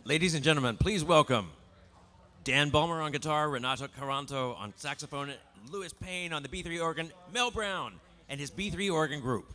Ladies and gentlemen, please welcome Dan Balmer on guitar, Renato Caranto on saxophone, Louis Payne on the B3 organ, Mel Brown and his B3 organ group.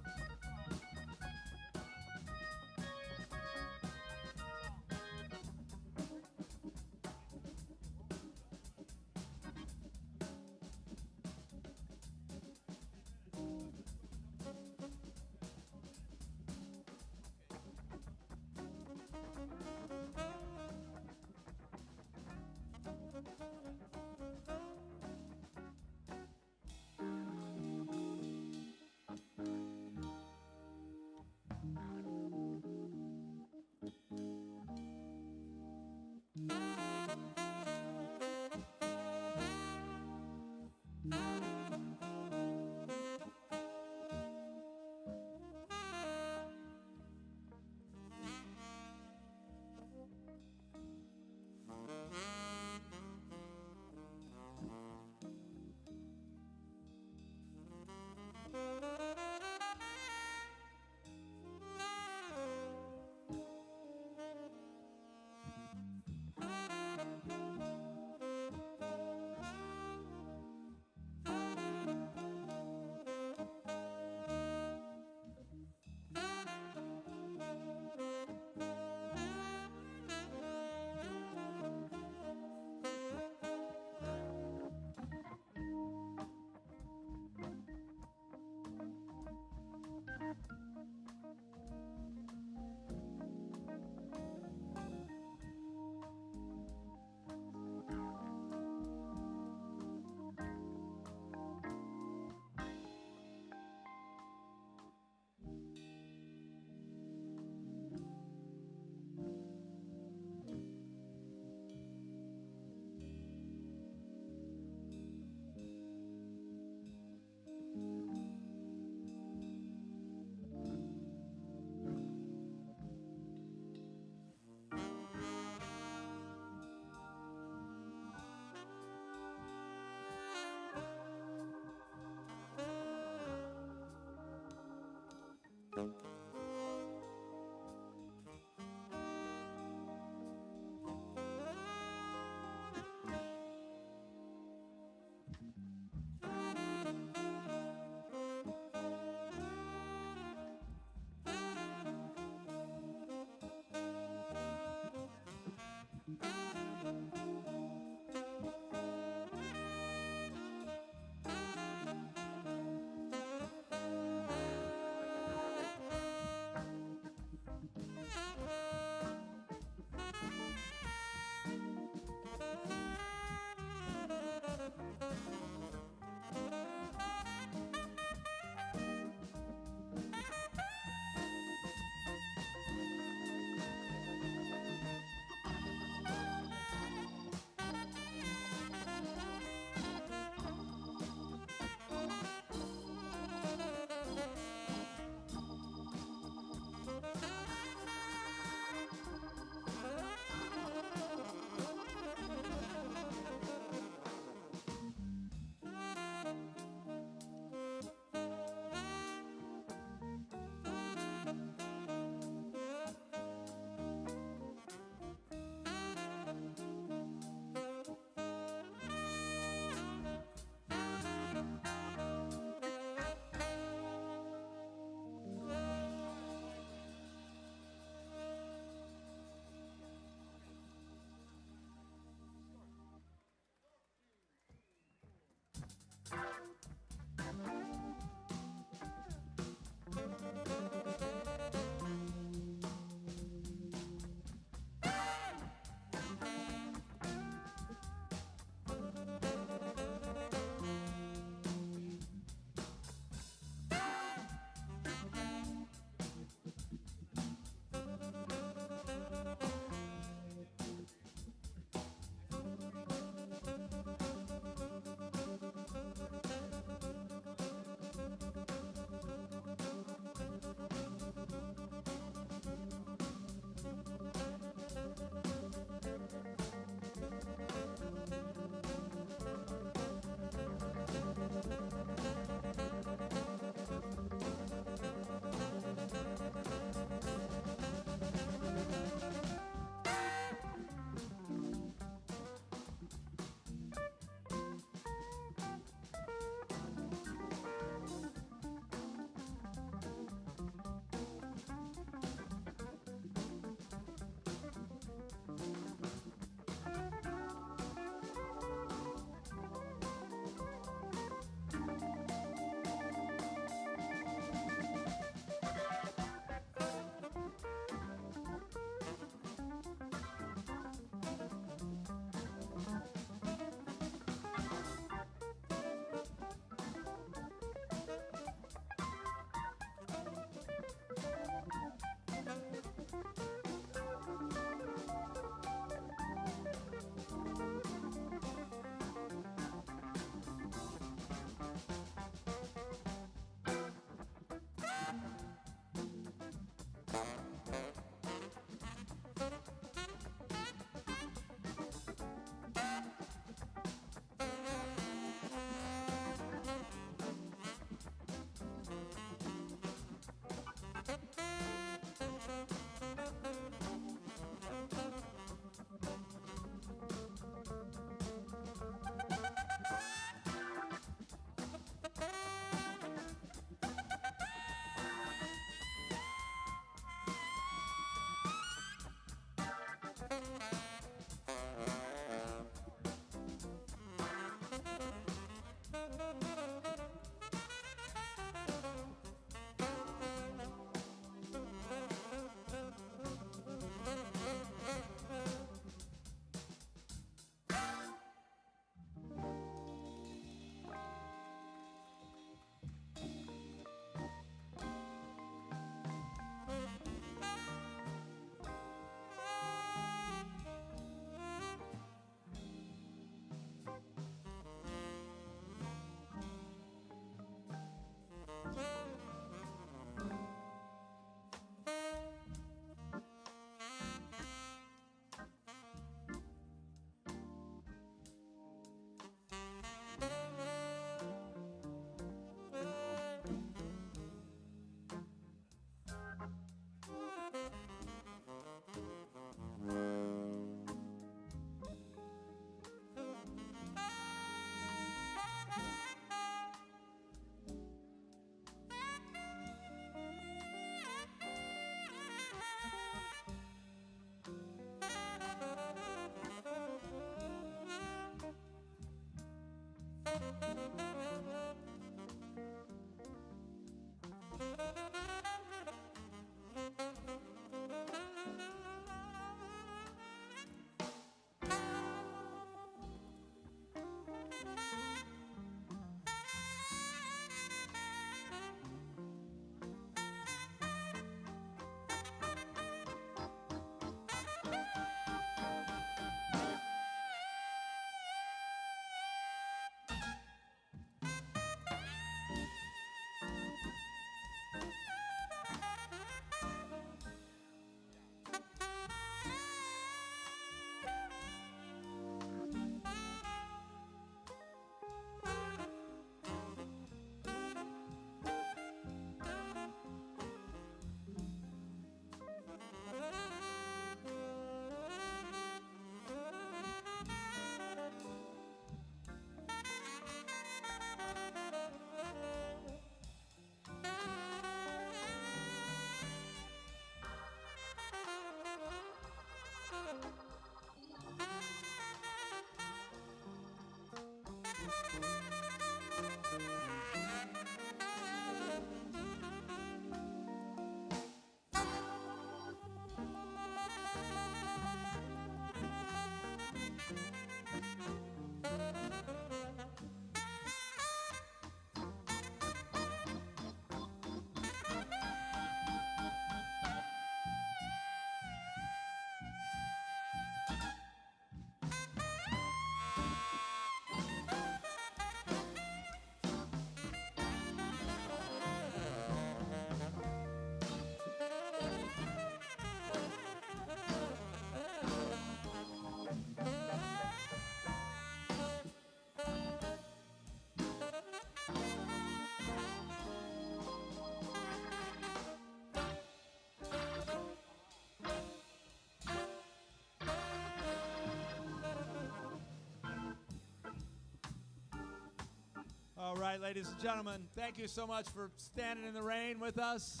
All right, ladies and gentlemen, thank you so much for standing in the rain with us.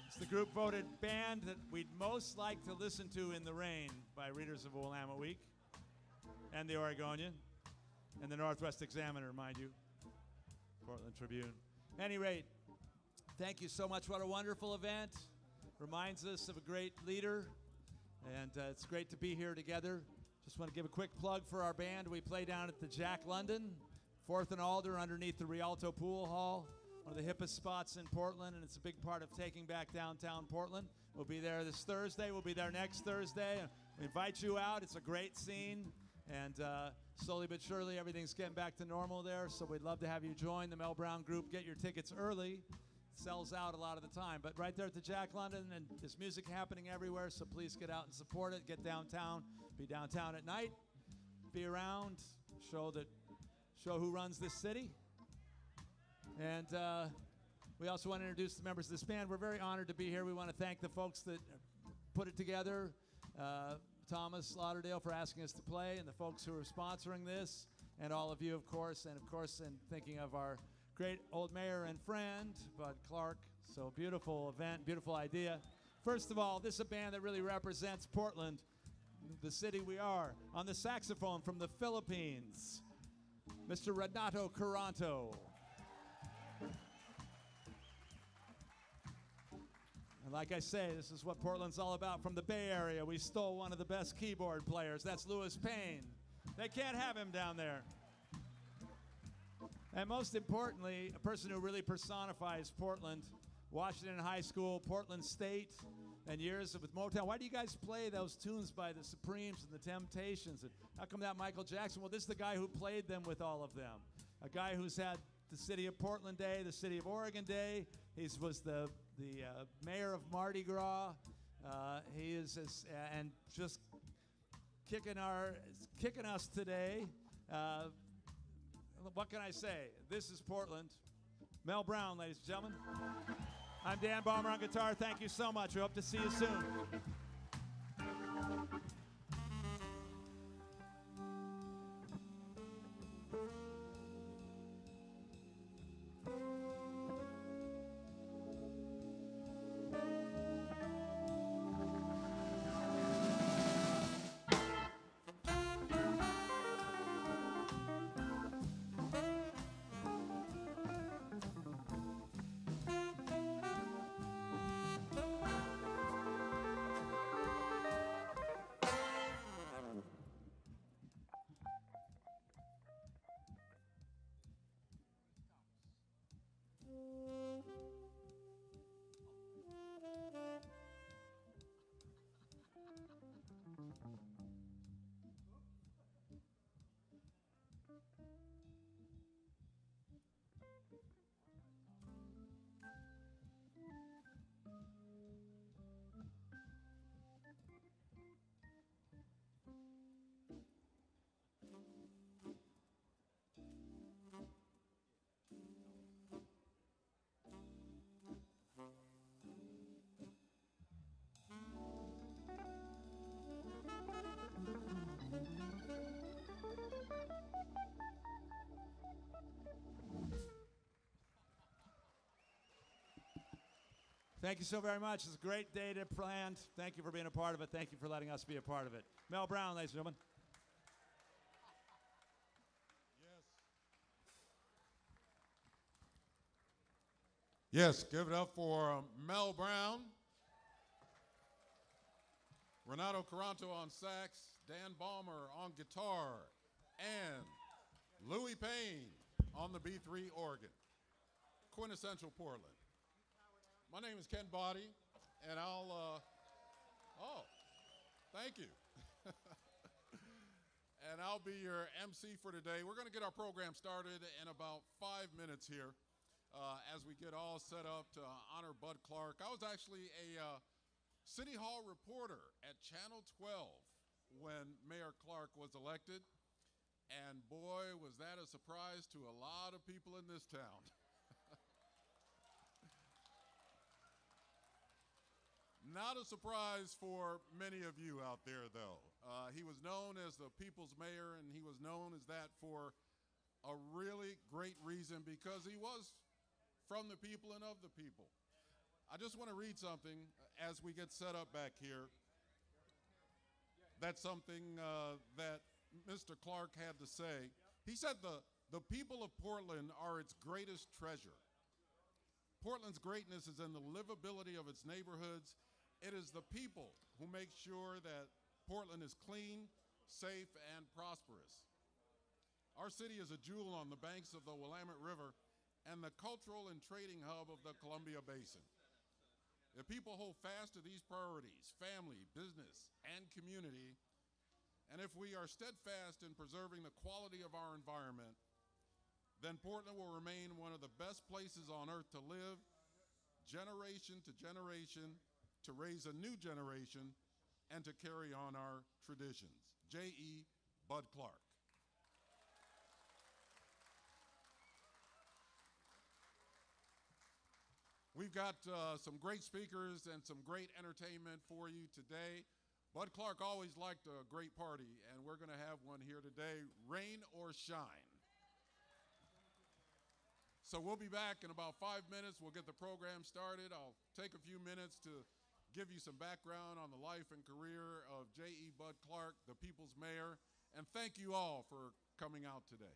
It's the group voted band that we'd most like to listen to in the rain by readers of Willamette Week and the Oregonian and the Northwest Examiner, mind you, Portland Tribune. Any rate, thank you so much. What a wonderful event. Reminds us of a great leader, and it's great to be here together. Just want to give a quick plug for our band. We play down at the Jack London, 4th and Alder, underneath the Rialto Pool Hall, one of the hippest spots in Portland, and it's a big part of taking back downtown Portland. We'll be there this Thursday. We'll be there next Thursday. We invite you out. It's a great scene, and slowly but surely everything's getting back to normal there, so we'd love to have you join the Mel Brown group. Get your tickets early. It sells out a lot of the time, but right there at the Jack London, and there's music happening everywhere, so please get out and support it. Get downtown. Be downtown at night. Be around. Show who runs this city. And we also want to introduce the members of this band. We're very honored to be here. We want to thank the folks that put it together, Thomas Lauderdale for asking us to play, and the folks who are sponsoring this, and all of you, of course, and thinking of our great old mayor and friend, Bud Clark. So beautiful event, beautiful idea. First of all, this is a band that really represents Portland, the city we are. On the saxophone from the Philippines, Mr. Renato Caranto. And like I say, this is what Portland's all about. From the Bay Area, we stole one of the best keyboard players. That's Louis Payne. They can't have him down there. And most importantly, a person who really personifies Portland, Washington High School, Portland State, and years with Motown. Why do you guys play those tunes by the Supremes and the Temptations? And how come that Michael Jackson? Well, this is the guy who played them with all of them. A guy who's had the City of Portland Day, the City of Oregon Day. He was the mayor of Mardi Gras. He is and just kicking us today. What can I say? This is Portland. Mel Brown, ladies and gentlemen. I'm Dan Balmer on guitar. Thank you so much. We hope to see you soon. Thank you so very much. It's a great day to plan. Thank you for being a part of it. Thank you for letting us be a part of it. Mel Brown, ladies and gentlemen. Yes, give it up for Mel Brown, Renato Caranto on sax, Dan Balmer on guitar, and Louis Payne on the B3 organ. Quintessential Portland. My name is Ken Boddy, and thank you. And I'll be your MC for today. We're going to get our program started in about 5 minutes here as we get all set up to honor Bud Clark. I was actually a City Hall reporter at Channel 12 when Mayor Clark was elected, and boy, was that a surprise to a lot of people in this town. Not a surprise for many of you out there, though. He was known as the people's mayor, and he was known as that for a really great reason because he was from the people and of the people. I just want to read something as we get set up back here. That's something that Mr. Clark had to say. He said the people of Portland are its greatest treasure. Portland's greatness is in the livability of its neighborhoods. It is the people who make sure that Portland is clean, safe, and prosperous. Our city is a jewel on the banks of the Willamette River and the cultural and trading hub of the Columbia Basin. If people hold fast to these priorities, family, business, and community, and if we are steadfast in preserving the quality of our environment, then Portland will remain one of the best places on earth to live, generation to generation, to raise a new generation, and to carry on our traditions. J.E. Bud Clark. We've got some great speakers and some great entertainment for you today. Bud Clark always liked a great party, and we're going to have one here today, rain or shine. So we'll be back in about 5 minutes. We'll get the program started. I'll take a few minutes to give you some background on the life and career of J.E. Bud Clark, the people's mayor, and thank you all for coming out today.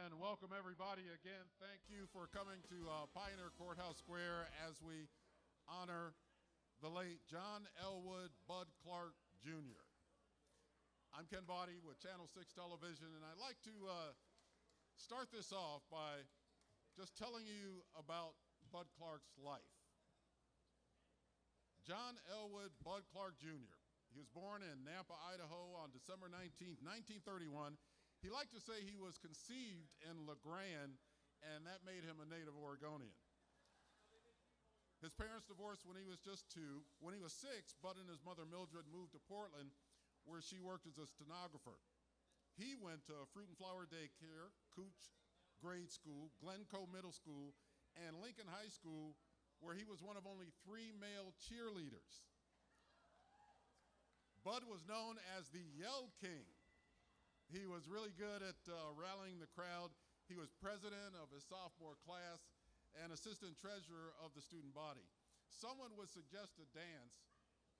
And welcome everybody again. Thank you for coming to Pioneer Courthouse Square as we honor the late John Elwood Bud Clark Jr. I'm Ken Body with Channel 6 Television, and I'd like to start this off by just telling you about Bud Clark's life. John Elwood Bud Clark Jr. He was born in Nampa, Idaho on December 19, 1931. He liked to say he was conceived in La Grande, and that made him a native Oregonian. His parents divorced when he was just 2. When he was 6, Bud and his mother Mildred moved to Portland, where she worked as a stenographer. He went to Fruit and Flower Daycare, Cooch Grade School, Glencoe Middle School, and Lincoln High School, where he was one of only 3 male cheerleaders. Bud was known as the Yell King. He was really good at rallying the crowd. He was president of his sophomore class and assistant treasurer of the student body. Someone would suggest a dance,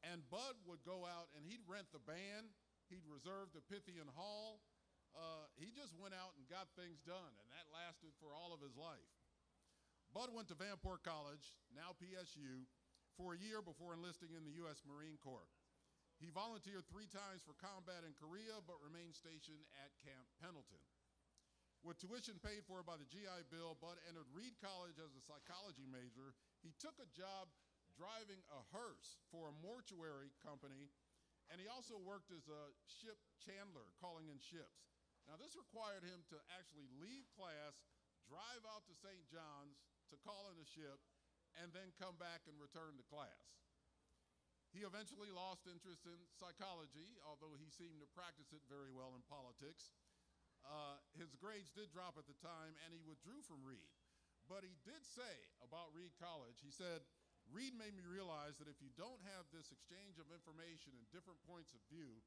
and Bud would go out and he'd rent the band. He'd reserve the Pythian Hall. He just went out and got things done, and that lasted for all of his life. Bud went to Vanport College, now PSU, for a year before enlisting in the U.S. Marine Corps. He volunteered 3 times for combat in Korea, but remained stationed at Camp Pendleton. With tuition paid for by the GI Bill, Bud entered Reed College as a psychology major. He took a job driving a hearse for a mortuary company, and he also worked as a ship chandler, calling in ships. Now, this required him to actually leave class, drive out to St. John's to call in a ship, and then come back and return to class. He eventually lost interest in psychology, although he seemed to practice it very well in politics. His grades did drop at the time, and he withdrew from Reed. But he did say about Reed College, he said, "Reed made me realize that if you don't have this exchange of information and different points of view,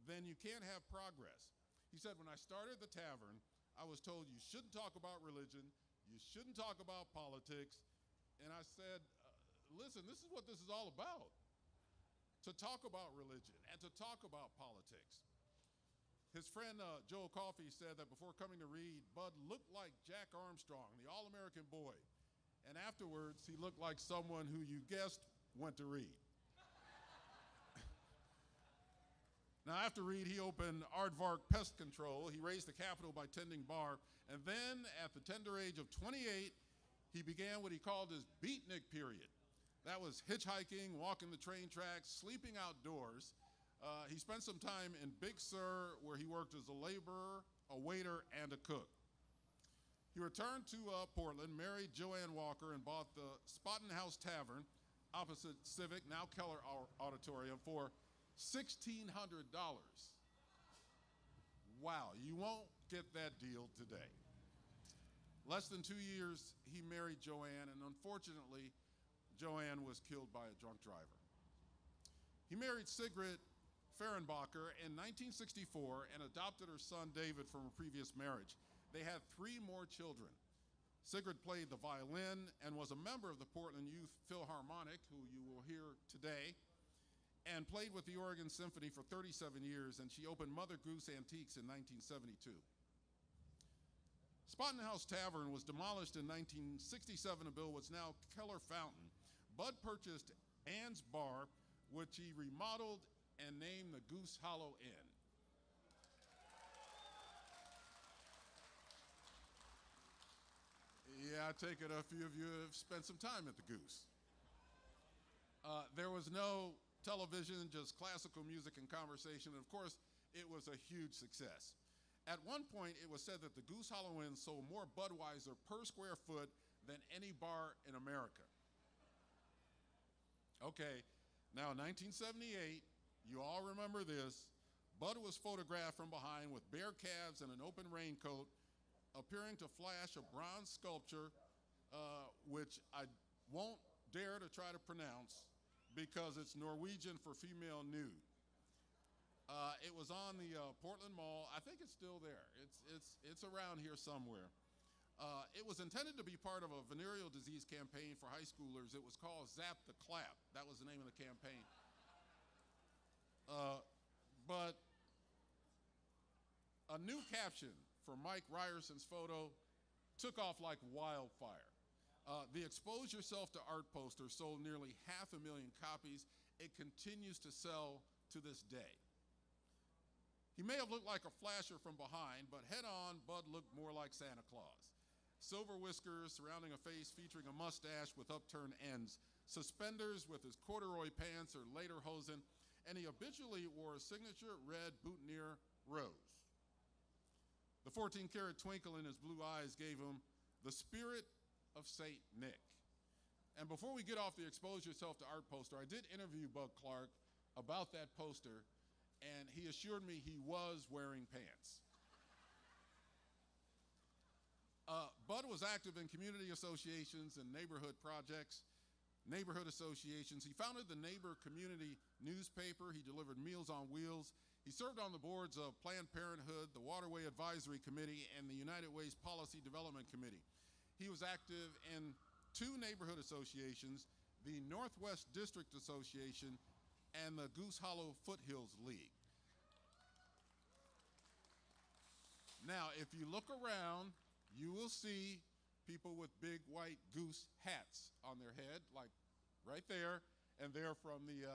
then you can't have progress." He said, "When I started the tavern, I was told you shouldn't talk about religion, you shouldn't talk about politics." And I said, listen, this is what this is all about. To talk about religion and to talk about politics. His friend Joel Coffey said that before coming to Reed, Bud looked like Jack Armstrong, the all-American boy. And afterwards, he looked like someone who you guessed went to Reed. Now, after Reed, he opened Aardvark Pest Control. He raised the capital by tending bar. And then, at the tender age of 28, he began what he called his beatnik period. That was hitchhiking, walking the train tracks, sleeping outdoors. He spent some time in Big Sur, where he worked as a laborer, a waiter, and a cook. He returned to Portland, married Joanne Walker, and bought the Spottin' House Tavern opposite Civic, now Keller Auditorium, for $1,600. Wow, you won't get that deal today. Less than 2 years, he married Joanne, and unfortunately, Joanne was killed by a drunk driver. He married Sigrid Fehrenbacher in 1964 and adopted her son David from a previous marriage. They had 3 more children. Sigrid played the violin and was a member of the Portland Youth Philharmonic, who you will hear today, and played with the Oregon Symphony for 37 years, and she opened Mother Goose Antiques in 1972. Spottin' House Tavern was demolished in 1967 to build what's now Keller Fountain. Bud purchased Ann's Bar, which he remodeled and named the Goose Hollow Inn. Yeah, I take it a few of you have spent some time at the Goose. There was no television, just classical music and conversation. And of course, it was a huge success. At one point, it was said that the Goose Hollow Inn sold more Budweiser per square foot than any bar in America. Okay, now 1978, you all remember this. Bud was photographed from behind with bare calves and an open raincoat, appearing to flash a bronze sculpture, which I won't dare to try to pronounce because it's Norwegian for female nude. It was on the Portland Mall. I think it's still there. It's around here somewhere. It was intended to be part of a venereal disease campaign for high schoolers. It was called Zap the Clap. That was the name of the campaign. But a new caption for Mike Ryerson's photo took off like wildfire. The Expose Yourself to Art poster sold nearly 500,000 copies. It continues to sell to this day. He may have looked like a flasher from behind, but head on, Bud looked more like Santa Claus. Silver whiskers surrounding a face featuring a mustache with upturned ends, suspenders with his corduroy pants or lederhosen, and he habitually wore a signature red boutonniere rose. The 14-karat twinkle in his blue eyes gave him the spirit of Saint Nick. And before we get off the Expose Yourself to Art poster, I did interview Bud Clark about that poster, and he assured me he was wearing pants. Bud was active in community associations and neighborhood projects, neighborhood associations. He founded the Neighbor Community newspaper. He delivered Meals on Wheels. He served on the boards of Planned Parenthood, the Waterway Advisory Committee, and the United Way's Policy Development Committee. He was active in 2 neighborhood associations, the Northwest District Association and the Goose Hollow Foothills League. Now, if you look around, you will see people with big white goose hats on their head, like right there, and they're from the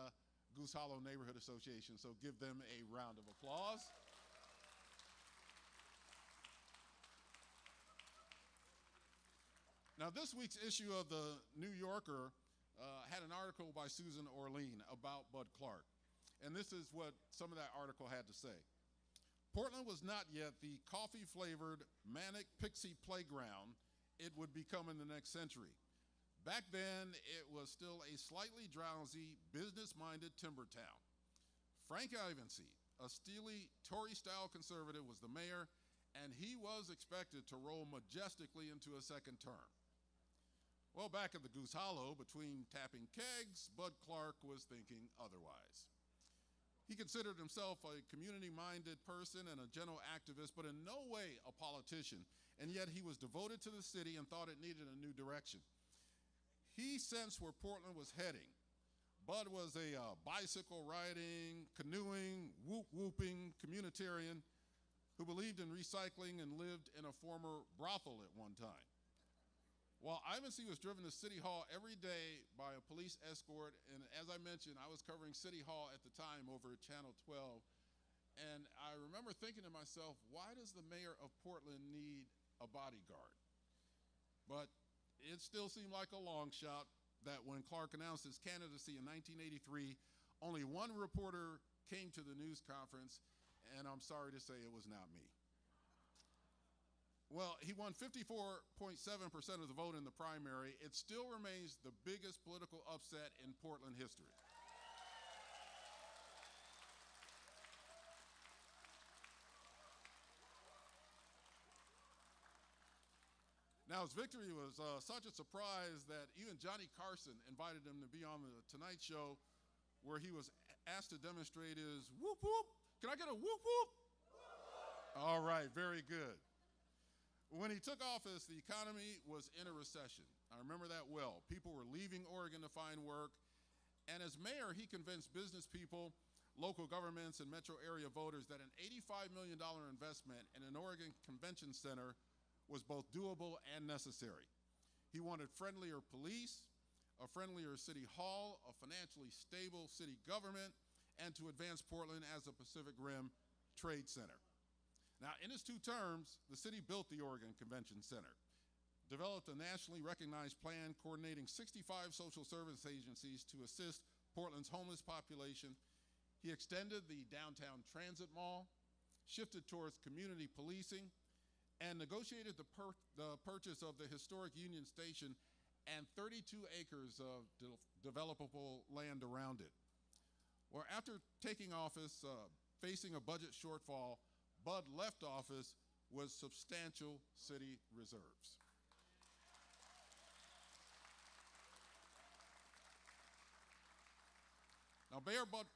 Goose Hollow Neighborhood Association, so give them a round of applause. Now, this week's issue of the New Yorker had an article by Susan Orlean about Bud Clark, and this is what some of that article had to say. Portland was not yet the coffee-flavored, manic pixie playground it would become in the next century. Back then, it was still a slightly drowsy, business-minded timber town. Frank Ivensey, a steely Tory-style conservative, was the mayor, and he was expected to roll majestically into a second term. Well, back at the Goose Hollow, between tapping kegs, Bud Clark was thinking otherwise. He considered himself a community-minded person and a gentle activist, but in no way a politician, and yet he was devoted to the city and thought it needed a new direction. He sensed where Portland was heading. Bud was a bicycle-riding, canoeing, whoop-whooping communitarian who believed in recycling and lived in a former brothel at one time. While Ivensey was driven to City Hall every day by a police escort, and as I mentioned, I was covering City Hall at the time over at Channel 12, and I remember thinking to myself, why does the mayor of Portland need a bodyguard? But it still seemed like a long shot that when Clark announced his candidacy in 1983, only one reporter came to the news conference, and I'm sorry to say it was not me. Well, he won 54.7% of the vote in the primary. It still remains the biggest political upset in Portland history. Now, his victory was such a surprise that even Johnny Carson invited him to be on the Tonight Show, where he was asked to demonstrate his whoop whoop. Can I get a whoop whoop? All right, very good. When he took office, the economy was in a recession. I remember that well. People were leaving Oregon to find work. And as mayor, he convinced business people, local governments, and metro area voters that an $85 million investment in an Oregon Convention Center was both doable and necessary. He wanted friendlier police, a friendlier city hall, a financially stable city government, and to advance Portland as a Pacific Rim trade center. Now, in his 2 terms, the city built the Oregon Convention Center, developed a nationally recognized plan coordinating 65 social service agencies to assist Portland's homeless population. He extended the downtown transit mall, shifted towards community policing, and negotiated the purchase of the historic Union Station and 32 acres of developable land around it. Well, after taking office, facing a budget shortfall, Bud left office with substantial city reserves. Now, Mayor Bud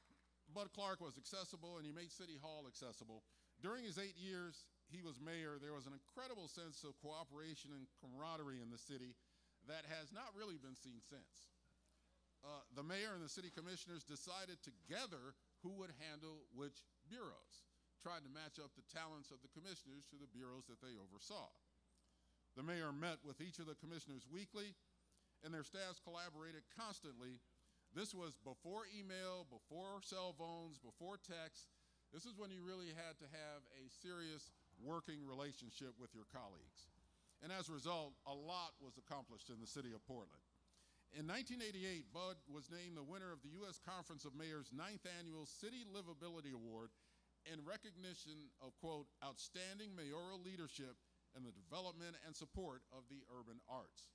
Clark was accessible, and he made City Hall accessible. During his 8 years he was mayor, there was an incredible sense of cooperation and camaraderie in the city that has not really been seen since. The mayor and the city commissioners decided together who would handle which bureaus. tried to match up the talents of the commissioners to the bureaus that they oversaw. The mayor met with each of the commissioners weekly, and their staffs collaborated constantly. This was before email, before cell phones, before text. This is when you really had to have a serious working relationship with your colleagues. And as a result, a lot was accomplished in the city of Portland. In 1988, Bud was named the winner of the U.S. Conference of Mayors' 9th Annual City Livability Award in recognition of, quote, outstanding mayoral leadership and the development and support of the urban arts.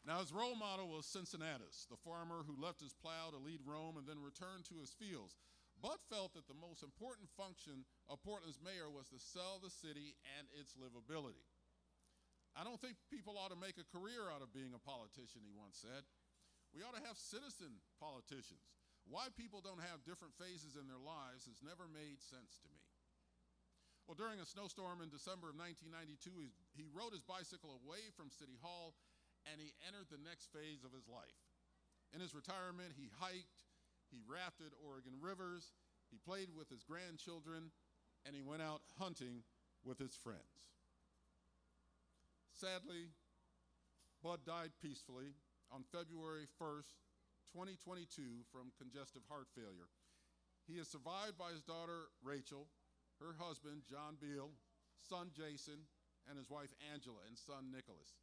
Now, his role model was Cincinnatus, the farmer who left his plow to lead Rome and then returned to his fields. Bud felt that the most important function of Portland's mayor was to sell the city and its livability. I don't think people ought to make a career out of being a politician, he once said. We ought to have citizen politicians. Why people don't have different phases in their lives has never made sense to me. Well, during a snowstorm in December of 1992, he rode his bicycle away from City Hall and he entered the next phase of his life. In his retirement, he hiked, he rafted Oregon rivers, he played with his grandchildren, and he went out hunting with his friends. Sadly, Bud died peacefully on February 1st, 2022 from congestive heart failure. He is survived by his daughter, Rachel, her husband, John Beal, son, Jason, and his wife, Angela, and son, Nicholas.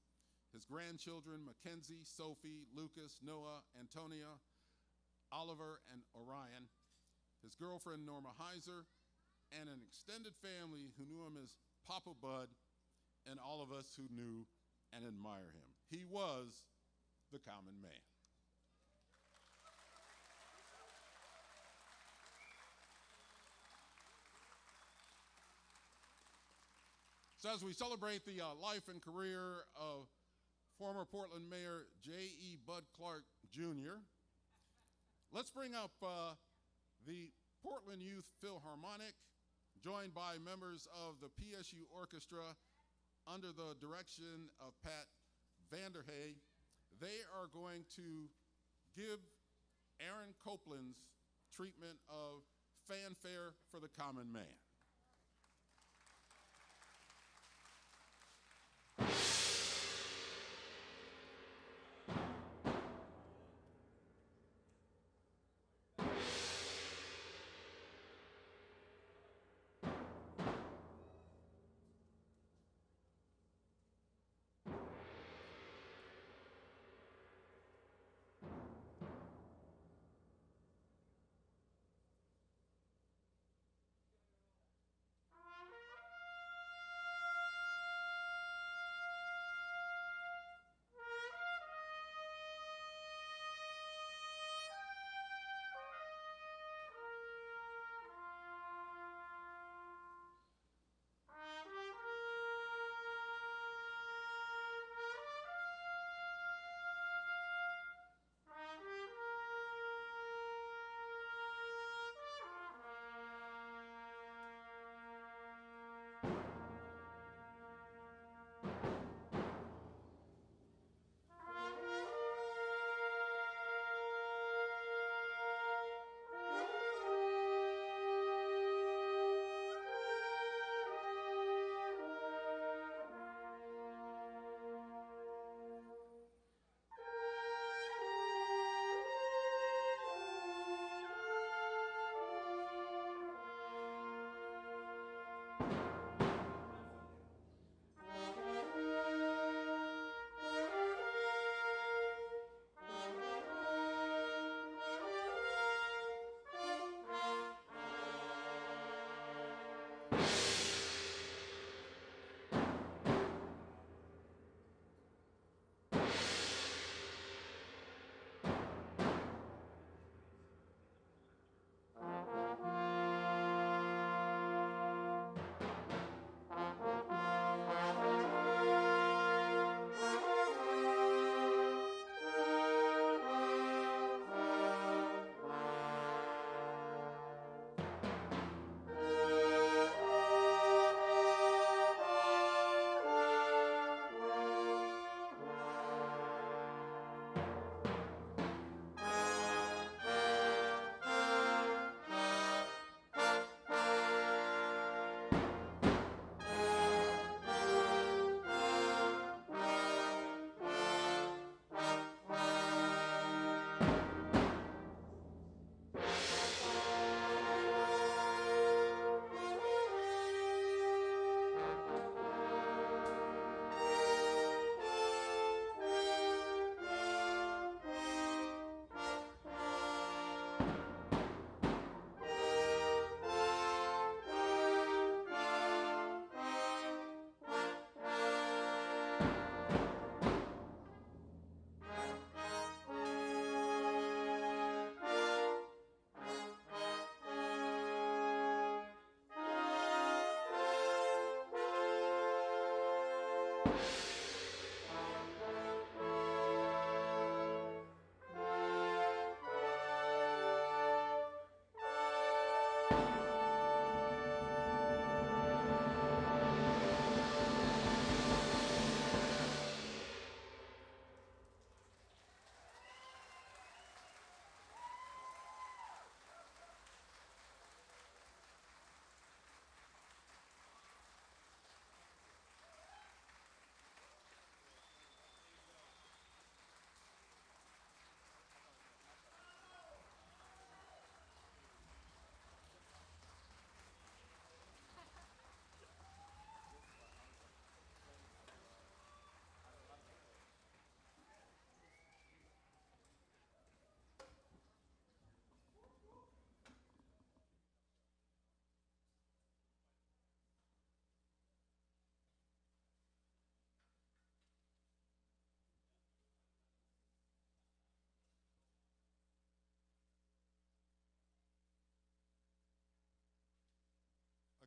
His grandchildren, Mackenzie, Sophie, Lucas, Noah, Antonia, Oliver, and Orion. His girlfriend, Norma Heiser, and an extended family who knew him as Papa Bud, and all of us who knew and admire him. He was the common man. So as we celebrate the life and career of former Portland Mayor J.E. Bud Clark Jr., let's bring up the Portland Youth Philharmonic, joined by members of the PSU Orchestra under the direction of Pat Vanderhey. They are going to give Aaron Copeland's treatment of Fanfare for the Common Man.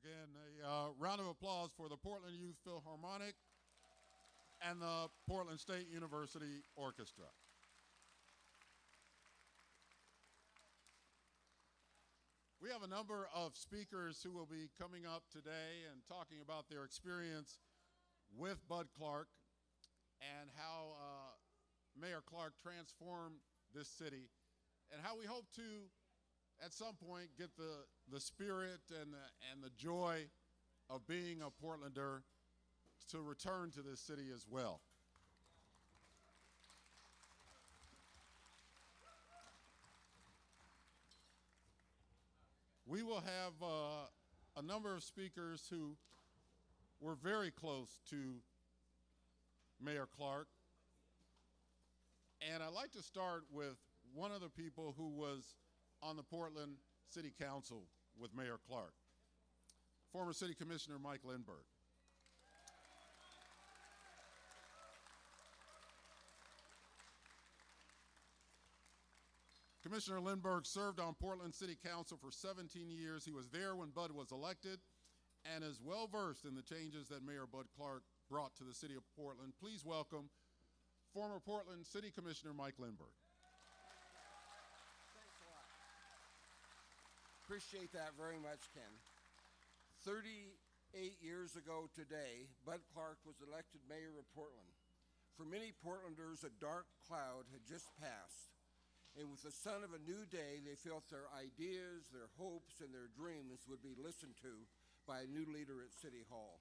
Again, a round of applause for the Portland Youth Philharmonic and the Portland State University Orchestra. We have a number of speakers who will be coming up today and talking about their experience with Bud Clark and how Mayor Clark transformed this city, and how we hope to, at some point, get the spirit and the joy of being a Portlander to return to this city as well. We will have a number of speakers who were very close to Mayor Clark. And I'd like to start with one of the people who was on the Portland City Council with Mayor Clark, former City Commissioner Mike Lindbergh. Commissioner Lindbergh served on Portland City Council for 17 years. He was there when Bud was elected and is well versed in the changes that Mayor Bud Clark brought to the city of Portland. Please welcome former Portland City Commissioner Mike Lindbergh. Thanks a lot. Appreciate that very much, Ken. 38 years ago today, Bud Clark was elected mayor of Portland. For many Portlanders, a dark cloud had just passed. And with the sun of a new day, they felt their ideas, their hopes, and their dreams would be listened to by a new leader at City Hall.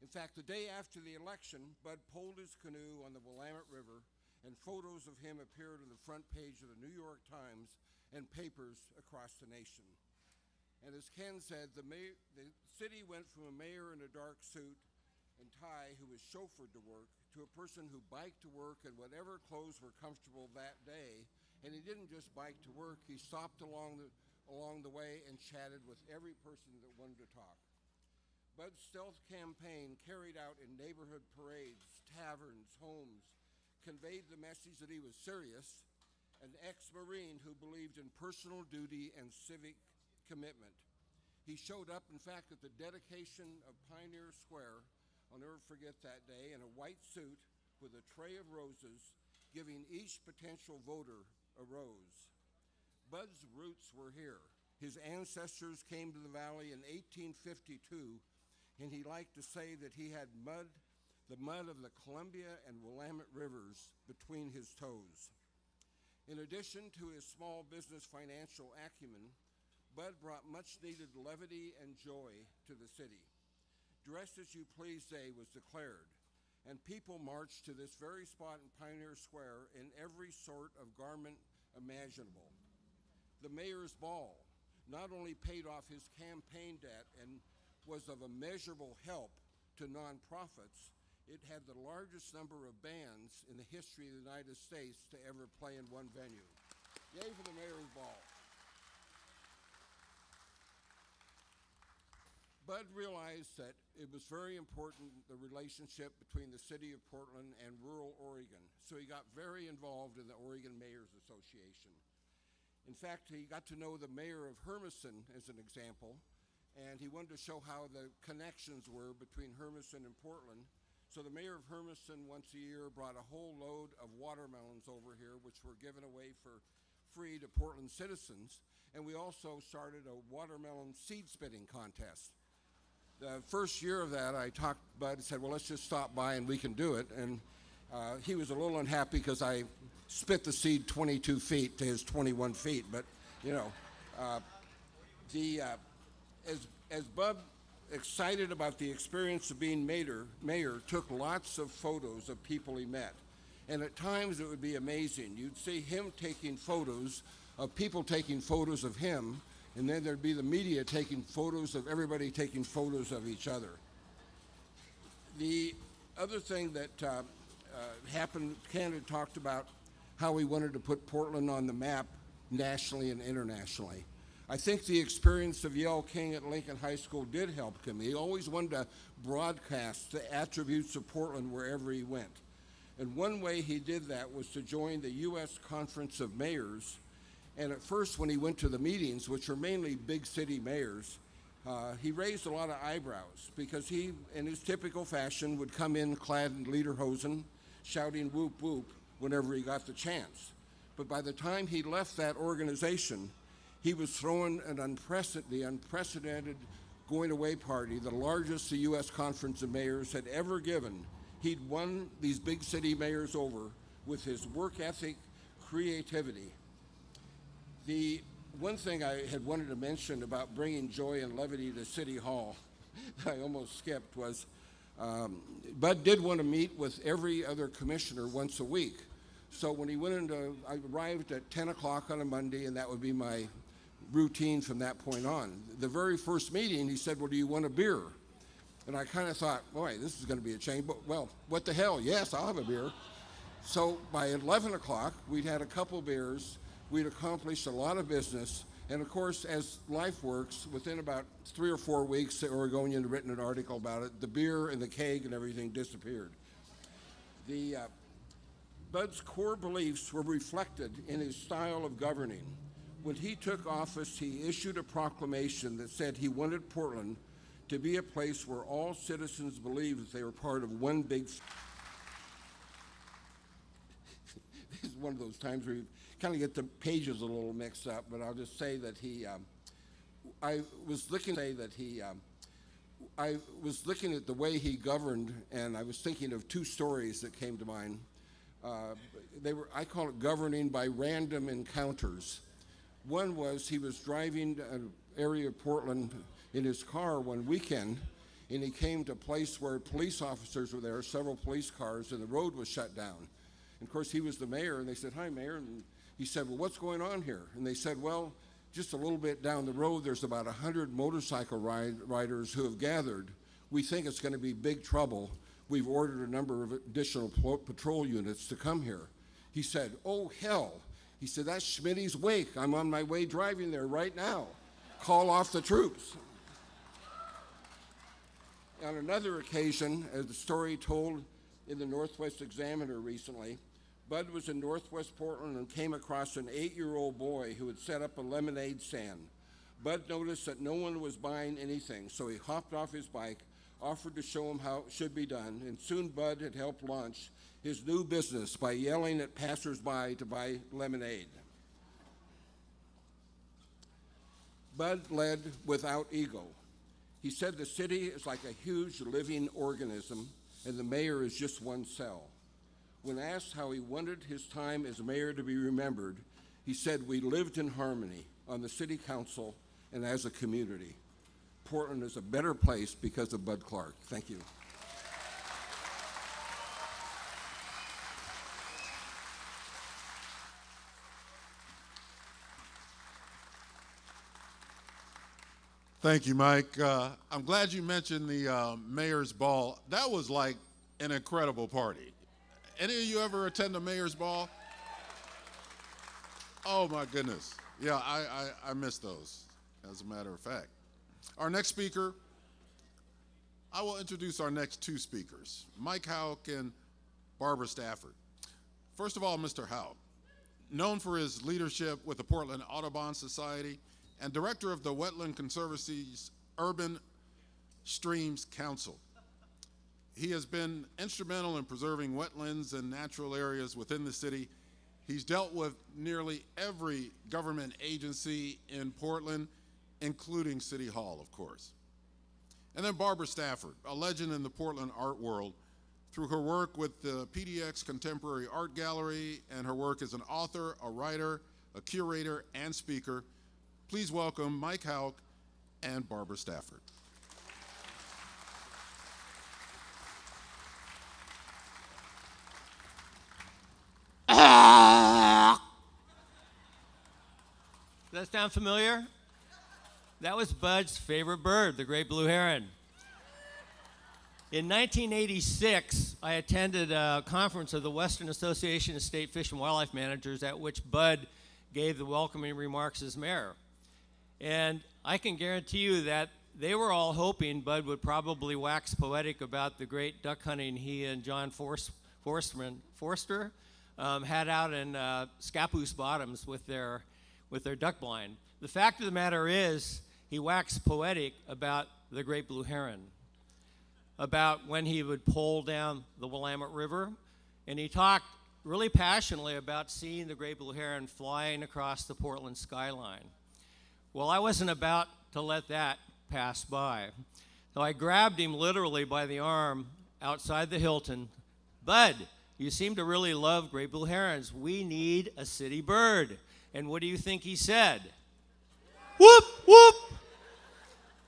In fact, the day after the election, Bud pulled his canoe on the Willamette River, and photos of him appeared on the front page of the New York Times and papers across the nation. And as Ken said, the city went from a mayor in a dark suit and tie who was chauffeured to work to a person who biked to work in whatever clothes were comfortable that day. And he didn't just bike to work, he stopped along the way and chatted with every person that wanted to talk. Bud's stealth campaign, carried out in neighborhood parades, taverns, homes, conveyed the message that he was serious, an ex-Marine who believed in personal duty and civic commitment. He showed up, in fact, at the dedication of Pioneer Square, I'll never forget that day, in a white suit with a tray of roses, giving each potential voter a rose. Bud's roots were here. His ancestors came to the valley in 1852, and he liked to say that he had the mud of the Columbia and Willamette rivers between his toes. In addition to his small business financial acumen, Bud brought much needed levity and joy to the city. Dress as You Please Day was declared, and people marched to this very spot in Pioneer Square in every sort of garment imaginable. The mayor's ball not only paid off his campaign debt and was of immeasurable help to nonprofits, it had the largest number of bands in the history of the United States to ever play in one venue. Yay for the mayor's ball. Bud realized that it was very important, the relationship between the city of Portland and rural Oregon, so he got very involved in the Oregon Mayors Association. In fact, he got to know the mayor of Hermiston as an example, and he wanted to show how the connections were between Hermiston and Portland. So the mayor of Hermiston once a year brought a whole load of watermelons over here, which were given away for free to Portland citizens. And we also started a watermelon seed spitting contest. The first year of that, I talked to Bud and said, well, let's just stop by and we can do it. And he was a little unhappy because I spit the seed 22 feet to his 21 feet. But, you know, as Bud, excited about the experience of being mayor, took lots of photos of people he met. And at times it would be amazing. You'd see him taking photos of people taking photos of him, and then there'd be the media taking photos of everybody taking photos of each other. The other thing that happened, Ken had talked about how he wanted to put Portland on the map nationally and internationally. I think the experience of Yale King at Lincoln High School did help him. He always wanted to broadcast the attributes of Portland wherever he went. And one way he did that was to join the U.S. Conference of Mayors. And at first, when he went to the meetings, which are mainly big city mayors, he raised a lot of eyebrows because he, in his typical fashion, would come in clad in lederhosen, shouting whoop whoop whenever he got the chance. But by the time he left that organization, he was throwing the unprecedented going away party, the largest the U.S. Conference of Mayors had ever given. He'd won these big city mayors over with his work ethic, creativity. The one thing I had wanted to mention about bringing joy and levity to City Hall that I almost skipped was Bud did want to meet with every other commissioner once a week. So when he I arrived at 10 o'clock on a Monday, and that would be my routine from that point on. The very first meeting, he said, well, do you want a beer? And I kind of thought, boy, this is going to be a change. But, well, what the hell? Yes, I'll have a beer. So by 11 o'clock, we'd had a couple beers. We'd accomplished a lot of business. And, of course, as life works, within about 3 or 4 weeks, the Oregonian had written an article about it. The beer and the keg and everything disappeared. Bud's core beliefs were reflected in his style of governing. When he took office, he issued a proclamation that said he wanted Portland to be a place where all citizens believed that they were part of one big This is one of those times where you kind of get the pages a little mixed up, but I'll just say that I was looking at the way he governed, and I was thinking of two stories that came to mind. I call it governing by random encounters. One was he was driving an area of Portland in his car one weekend, and he came to a place where police officers were there, several police cars, and the road was shut down. And of course, he was the mayor, and they said, hi, Mayor. And he said, well, what's going on here? And they said, well, just a little bit down the road, there's about 100 motorcycle riders who have gathered. We think it's going to be big trouble. We've ordered a number of additional patrol units to come here. He said, oh, hell. He said, that's Schmitty's wake. I'm on my way driving there right now. Call off the troops. On another occasion, as the story told in the Northwest Examiner recently, Bud was in Northwest Portland and came across an 8-year-old boy who had set up a lemonade stand. Bud noticed that no one was buying anything, so he hopped off his bike, offered to show him how it should be done, and soon Bud had helped launch his new business by yelling at passersby to buy lemonade. Bud led without ego. He said the city is like a huge living organism, and the mayor is just one cell. When asked how he wanted his time as mayor to be remembered, he said, we lived in harmony on the city council and as a community. Portland is a better place because of Bud Clark. Thank you. Thank you, Mike. I'm glad you mentioned the Mayor's Ball. That was like an incredible party. Any of you ever attend a Mayor's Ball? Oh, my goodness. Yeah, I miss those, as a matter of fact. Our next speaker, I will introduce our next two speakers, Mike Houck and Barbara Stafford. First of all, Mr. Houck, known for his leadership with the Portland Audubon Society and director of the Wetland Conservancy's Urban Streams Council. He has been instrumental in preserving wetlands and natural areas within the city. He's dealt with nearly every government agency in Portland, including City Hall, of course. And then Barbara Stafford, a legend in the Portland art world, through her work with the PDX Contemporary Art Gallery and her work as an author, a writer, a curator, and speaker. Please welcome Mike Houck and Barbara Stafford. Does that sound familiar? That was Bud's favorite bird, the great blue heron. In 1986, I attended a conference of the Western Association of State Fish and Wildlife Managers at which Bud gave the welcoming remarks as mayor. And I can guarantee you that they were all hoping Bud would probably wax poetic about the great duck hunting he and John Forster had out in Scappoose Bottoms with their duck blind. The fact of the matter is he waxed poetic about the great blue heron, about when he would pole down the Willamette River, and he talked really passionately about seeing the great blue heron flying across the Portland skyline. Well, I wasn't about to let that pass by. So I grabbed him literally by the arm outside the Hilton. Bud, you seem to really love great blue herons. We need a city bird. And what do you think he said? Whoop, whoop.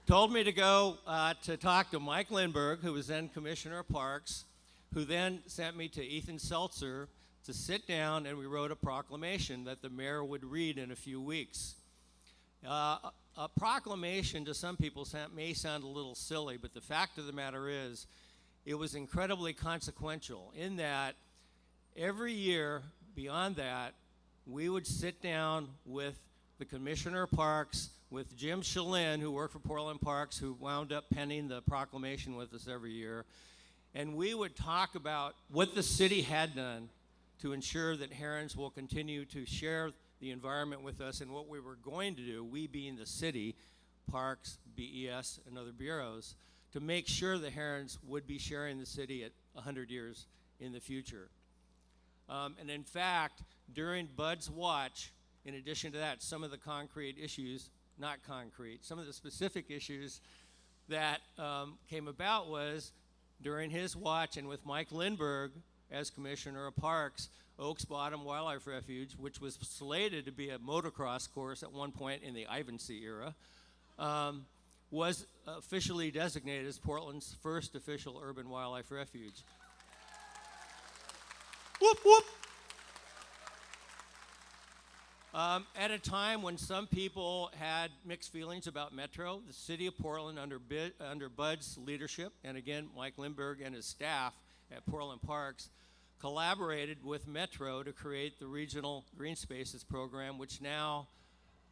Told me to go to talk to Mike Lindbergh, who was then Commissioner of Parks, who then sent me to Ethan Seltzer to sit down, and we wrote a proclamation that the mayor would read in a few weeks. A proclamation to some people may sound a little silly, but the fact of the matter is it was incredibly consequential in that every year beyond that, we would sit down with the Commissioner of Parks, with Jim Shalin, who worked for Portland Parks, who wound up penning the proclamation with us every year, and we would talk about what the city had done to ensure that herons will continue to share the environment with us, and what we were going to do, we being the city, Parks, BES, and other bureaus, to make sure the herons would be sharing the city at 100 years in the future. And in fact, during Bud's watch, in addition to that, some of the concrete issues, not concrete, some of the specific issues that came about was during his watch and with Mike Lindbergh as Commissioner of Parks, Oaks Bottom Wildlife Refuge, which was slated to be a motocross course at one point in the Ivancy era, was officially designated as Portland's first official urban wildlife refuge. Whoop, whoop. At a time when some people had mixed feelings about Metro, the city of Portland, under Bud's leadership, and again, Mike Lindbergh and his staff at Portland Parks, collaborated with Metro to create the Regional Green Spaces program, which now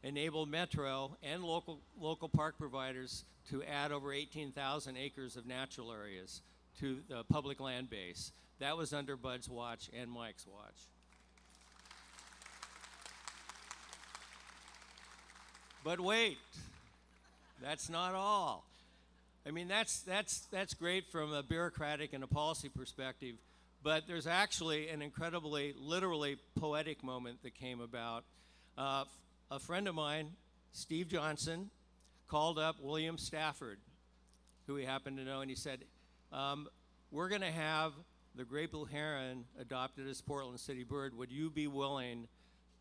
enabled Metro and local park providers to add over 18,000 acres of natural areas to the public land base. That was under Bud's watch and Mike's watch. But wait, that's not all. I mean, that's great from a bureaucratic and a policy perspective, but there's actually an incredibly, literally poetic moment that came about. A friend of mine, Steve Johnson, called up William Stafford, who he happened to know, and he said, we're going to have the great blue heron adopted as Portland city bird. Would you be willing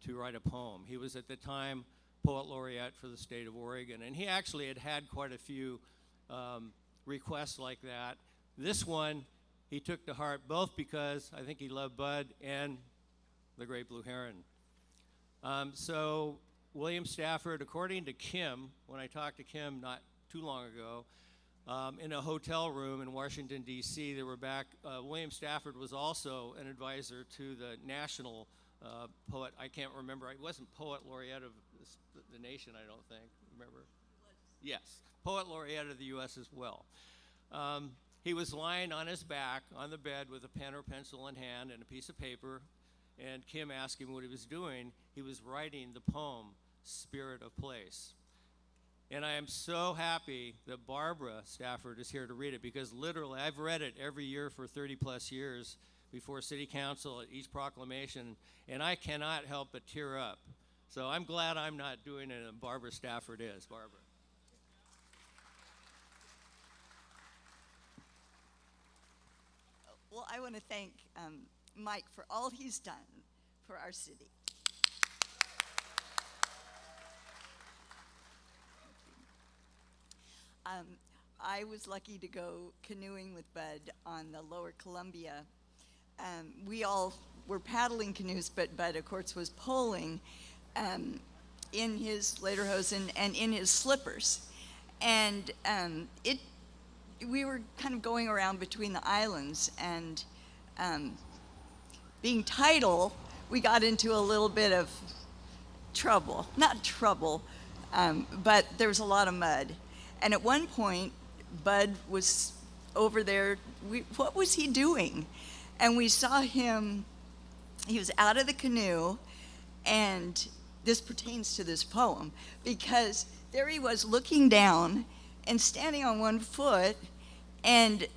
to write a poem? He was at the time Poet Laureate for the state of Oregon, and he actually had quite a few requests like that. This one he took to heart, both because I think he loved Bud and the great blue heron. So William Stafford, according to Kim, when I talked to Kim not too long ago, in a hotel room in Washington, D.C., they were back. William Stafford was also an advisor to the national poet. I can't remember. He wasn't Poet Laureate of the nation, I don't think. Remember? Yes, Poet Laureate of the U.S. as well. He was lying on his back on the bed with a pen or pencil in hand and a piece of paper, and Kim asked him what he was doing. He was writing the poem, Spirit of Place. And I am so happy that Barbara Stafford is here to read it, because literally I've read it every year for 30 plus years before City Council at each proclamation, and I cannot help but tear up. So I'm glad I'm not doing it, and Barbara Stafford is. Barbara. Well, I want to thank Mike for all he's done for our city. I was lucky to go canoeing with Bud on the Lower Columbia. We all were paddling canoes, but Bud, of course, was poling in his lederhosen and in his slippers. And we were kind of going around between the islands, and being tidal, we got into a little bit of trouble. Not trouble, but there was a lot of mud. And at one point, Bud was over there. What was he doing? And we saw him, he was out of the canoe, and this pertains to this poem, because there he was looking down and standing on one foot, and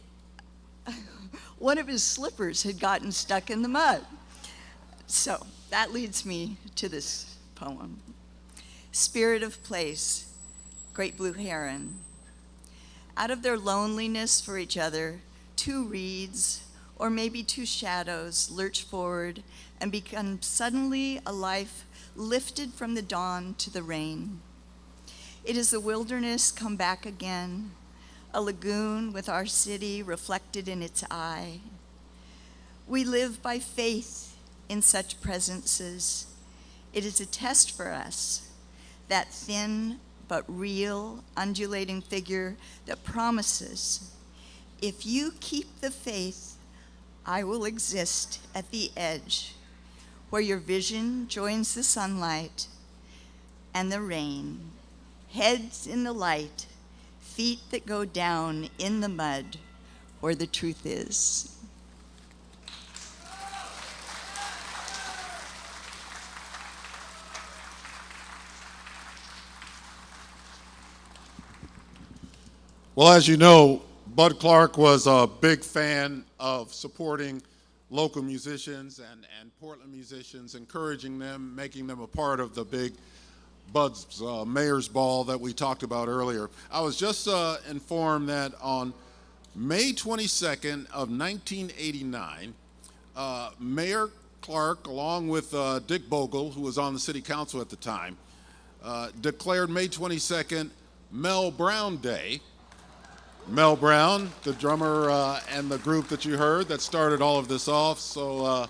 one of his slippers had gotten stuck in the mud. So that leads me to this poem. Spirit of place, great blue heron. Out of their loneliness for each other, two reeds, or maybe two shadows, lurch forward and become suddenly a life lifted from the dawn to the rain. It is the wilderness come back again, a lagoon with our city reflected in its eye. We live by faith in such presences. It is a test for us, that thin but real undulating figure that promises, if you keep the faith, I will exist at the edge where your vision joins the sunlight and the rain, heads in the light, feet that go down in the mud where the truth is. Well, as you know, Bud Clark was a big fan of supporting local musicians and Portland musicians, encouraging them, making them a part of the big Bud's Mayor's Ball that we talked about earlier. I was just informed that on May 22nd of 1989, Mayor Clark, along with Dick Bogle, who was on the city council at the time, declared May 22nd Mel Brown Day. Mel Brown, the drummer and the group that you heard that started all of this off. So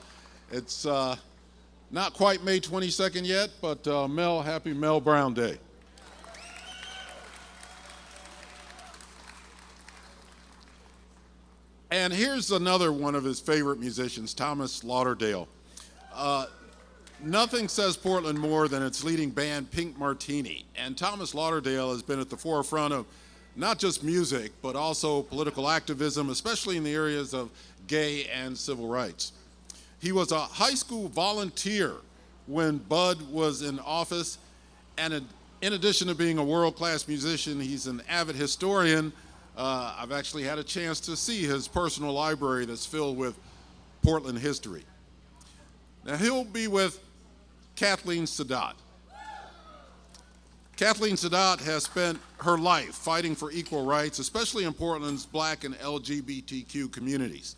it's not quite May 22nd yet, but Mel, happy Mel Brown Day. And here's another one of his favorite musicians, Thomas Lauderdale. Nothing says Portland more than its leading band, Pink Martini. And Thomas Lauderdale has been at the forefront of not just music, but also political activism, especially in the areas of gay and civil rights. He was a high school volunteer when Bud was in office, and in addition to being a world-class musician, he's an avid historian. I've actually had a chance to see his personal library that's filled with Portland history. Now, he'll be with Kathleen Sadat. Kathleen Sadat has spent her life fighting for equal rights, especially in Portland's Black and LGBTQ communities.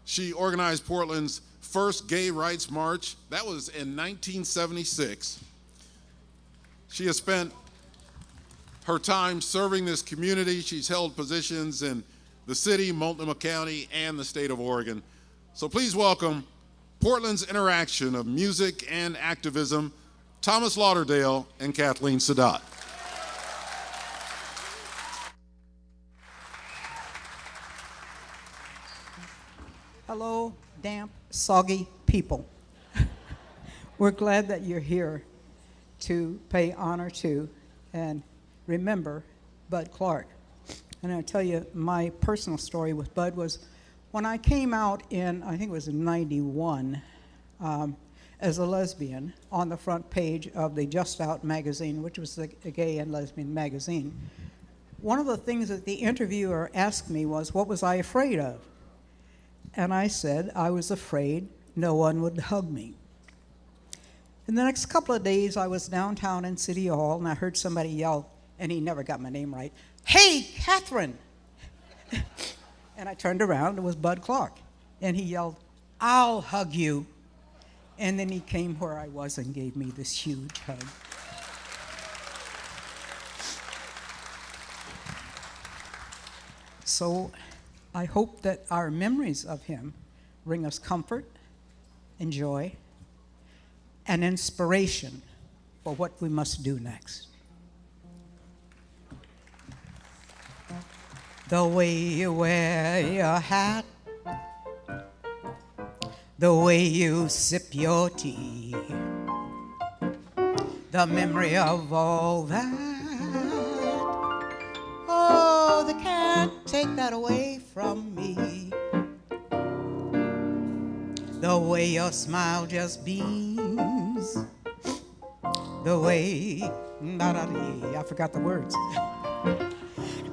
She organized Portland's first gay rights march. That was in 1976. She has spent her time serving this community. She's held positions in the city, Multnomah County, and the state of Oregon. So please welcome Portland's interaction of music and activism, Thomas Lauderdale and Kathleen Sadat. Hello, damp, soggy people. We're glad that you're here to pay honor to and remember Bud Clark. And I'll tell you, my personal story with Bud was when I came out in, I think it was in 91, as a lesbian on the front page of the Just Out magazine, which was a gay and lesbian magazine. One of the things that the interviewer asked me was, what was I afraid of? And I said, I was afraid no one would hug me. In the next couple of days, I was downtown in City Hall, and I heard somebody yell, and he never got my name right, "Hey, Catherine!" And I turned around, it was Bud Clark. And he yelled, "I'll hug you." And then he came where I was and gave me this huge hug. So I hope that our memories of him bring us comfort and joy and inspiration for what we must do next. The way you wear your hat, the way you sip your tea, the memory of all that, oh, they can't take that away from me. The way your smile just beams, the way, I forgot the words.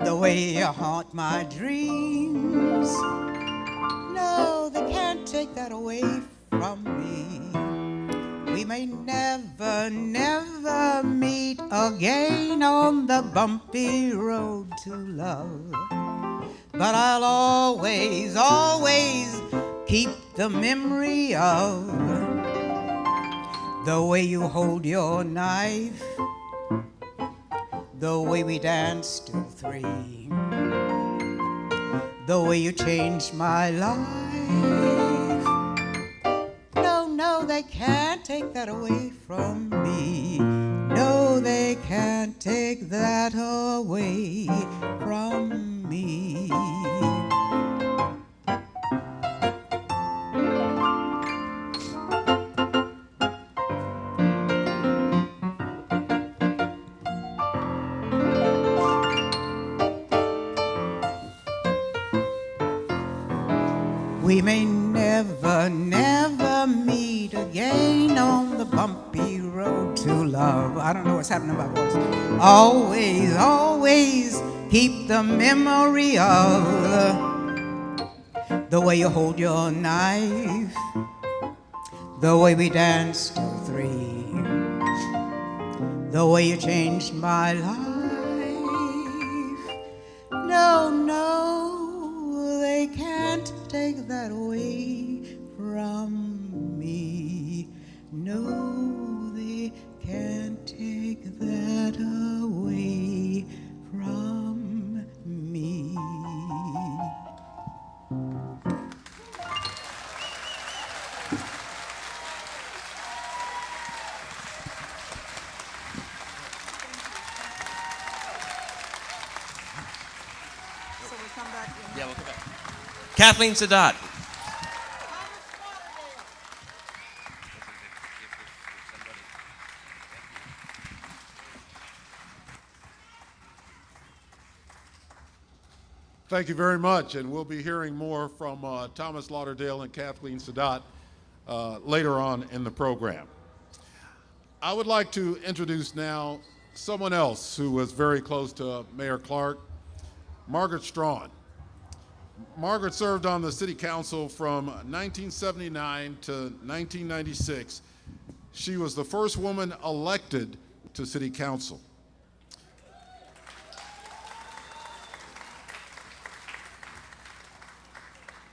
The way you haunt my dreams. No, they can't take that away from me. We may never, never meet again on the bumpy road to love. But I'll always, always keep the memory of the way you hold your knife, the way we danced till 3, the way you changed my life. No, no, they can't take that away from me. No, they can't take that away from me. We may never, never meet again on the bumpy road to love. I don't know what's happening to my voice. Always, always keep the memory of the way you hold your knife, the way we danced till 3, the way you changed my life. No, no, they can't take that away from me. No, they can't take that away from me. Yeah, we'll come back. Kathleen Sadat. Thank you very much, and we'll be hearing more from Thomas Lauderdale and Kathleen Sadat later on in the program. I would like to introduce now someone else who was very close to Mayor Clark, Margaret Strawn. Margaret served on the City Council from 1979 to 1996. She was the first woman elected to City Council.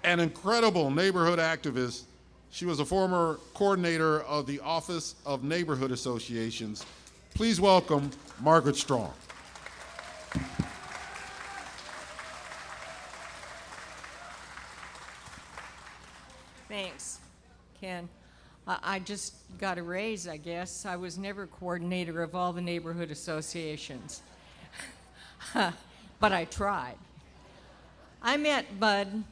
An incredible neighborhood activist, she was a former coordinator of the Office of Neighborhood Associations. Please welcome Margaret Strawn. Thanks, Ken. I just got a raise, I guess. I was never coordinator of all the neighborhood associations. But I tried. I met Bud,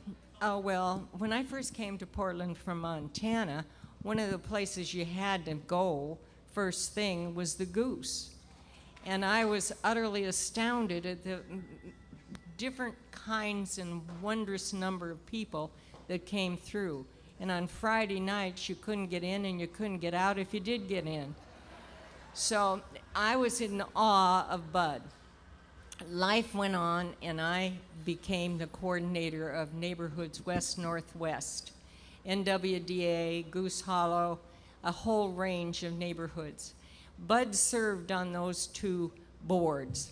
when I first came to Portland from Montana, one of the places you had to go first thing was the Goose. And I was utterly astounded at the different kinds and wondrous number of people that came through. And on Friday nights, you couldn't get in and you couldn't get out if you did get in. So I was in awe of Bud. Life went on, and I became the coordinator of Neighborhoods West Northwest, NWDA, Goose Hollow, a whole range of neighborhoods. Bud served on those 2 boards.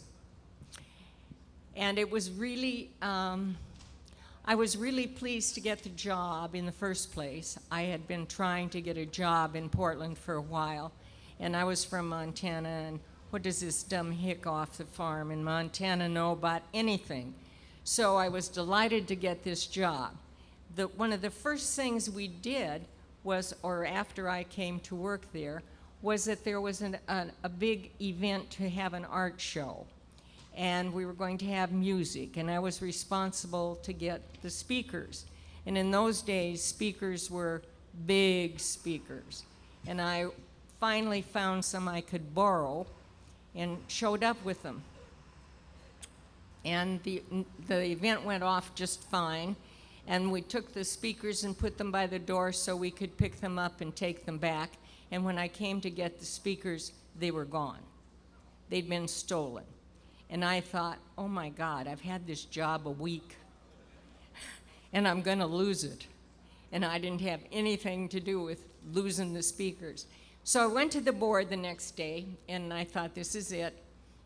And it was really, I was really pleased to get the job in the first place. I had been trying to get a job in Portland for a while, and I was from Montana, and what does this dumb hick off the farm in Montana know about anything? So I was delighted to get this job. One of the first things we did was, or after I came to work there, was that there was a big event to have an art show. And we were going to have music, and I was responsible to get the speakers. And in those days, speakers were big speakers. And I finally found some I could borrow and showed up with them. And the event went off just fine, and we took the speakers and put them by the door so we could pick them up and take them back. And when I came to get the speakers, they were gone. They'd been stolen. And I thought, oh my God, I've had this job a week, and I'm gonna lose it. And I didn't have anything to do with losing the speakers. So I went to the board the next day, and I thought, this is it.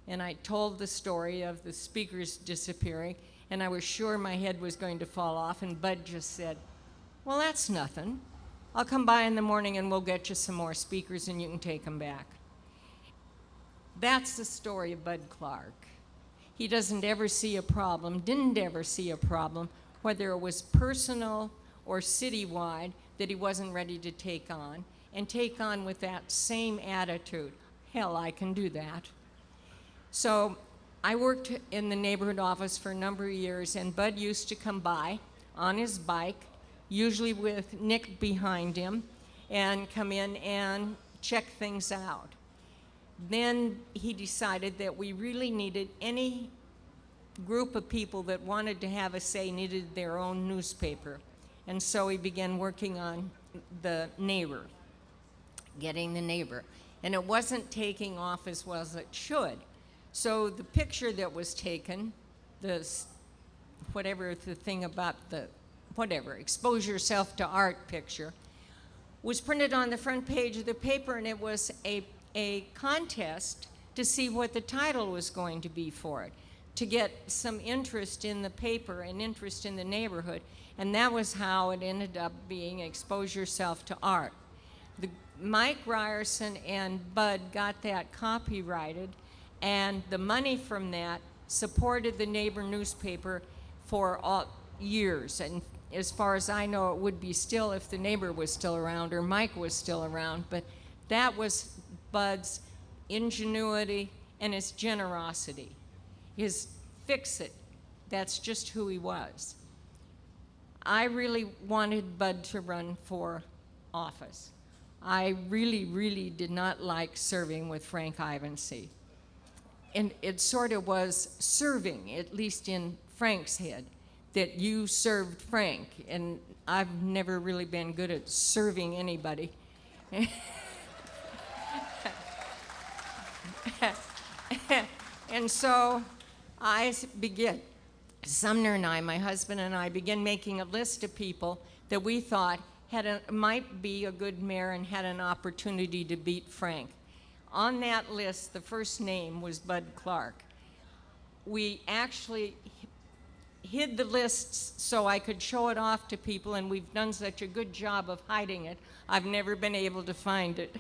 And I told the story of the speakers disappearing, and I was sure my head was going to fall off, and Bud just said, well, that's nothing. I'll come by in the morning and we'll get you some more speakers and you can take them back. That's the story of Bud Clark. He doesn't ever see a problem, didn't ever see a problem, whether it was personal or citywide, that he wasn't ready to take on, and take on with that same attitude. Hell, I can do that. So I worked in the neighborhood office for a number of years, and Bud used to come by on his bike, usually with Nick behind him, and come in and check things out. Then he decided that we really needed any group of people that wanted to have a say needed their own newspaper. And so he began working on the neighbor, getting the neighbor. And it wasn't taking off as well as it should. So the picture that was taken, whatever the thing about the, expose yourself to art picture, was printed on the front page of the paper, and it was a contest to see what the title was going to be for it, to get some interest in the paper and interest in the neighborhood. And that was how it ended up being Expose Yourself to Art. Mike Ryerson and Bud got that copyrighted, and the money from that supported the neighbor newspaper for all years. And as far as I know, it would be still if the neighbor was still around or Mike was still around, but that was Bud's ingenuity and his generosity. His fix-it, that's just who he was. I really wanted Bud to run for office. I really, really did not like serving with Frank Ivancy. And it sort of was serving, at least in Frank's head, that you served Frank. And I've never really been good at serving anybody. And so Sumner and I, my husband and I, began making a list of people that we thought might be a good mayor and had an opportunity to beat Frank. On that list, the first name was Bud Clark. We actually hid the lists so I could show it off to people, and we've done such a good job of hiding it, I've never been able to find it.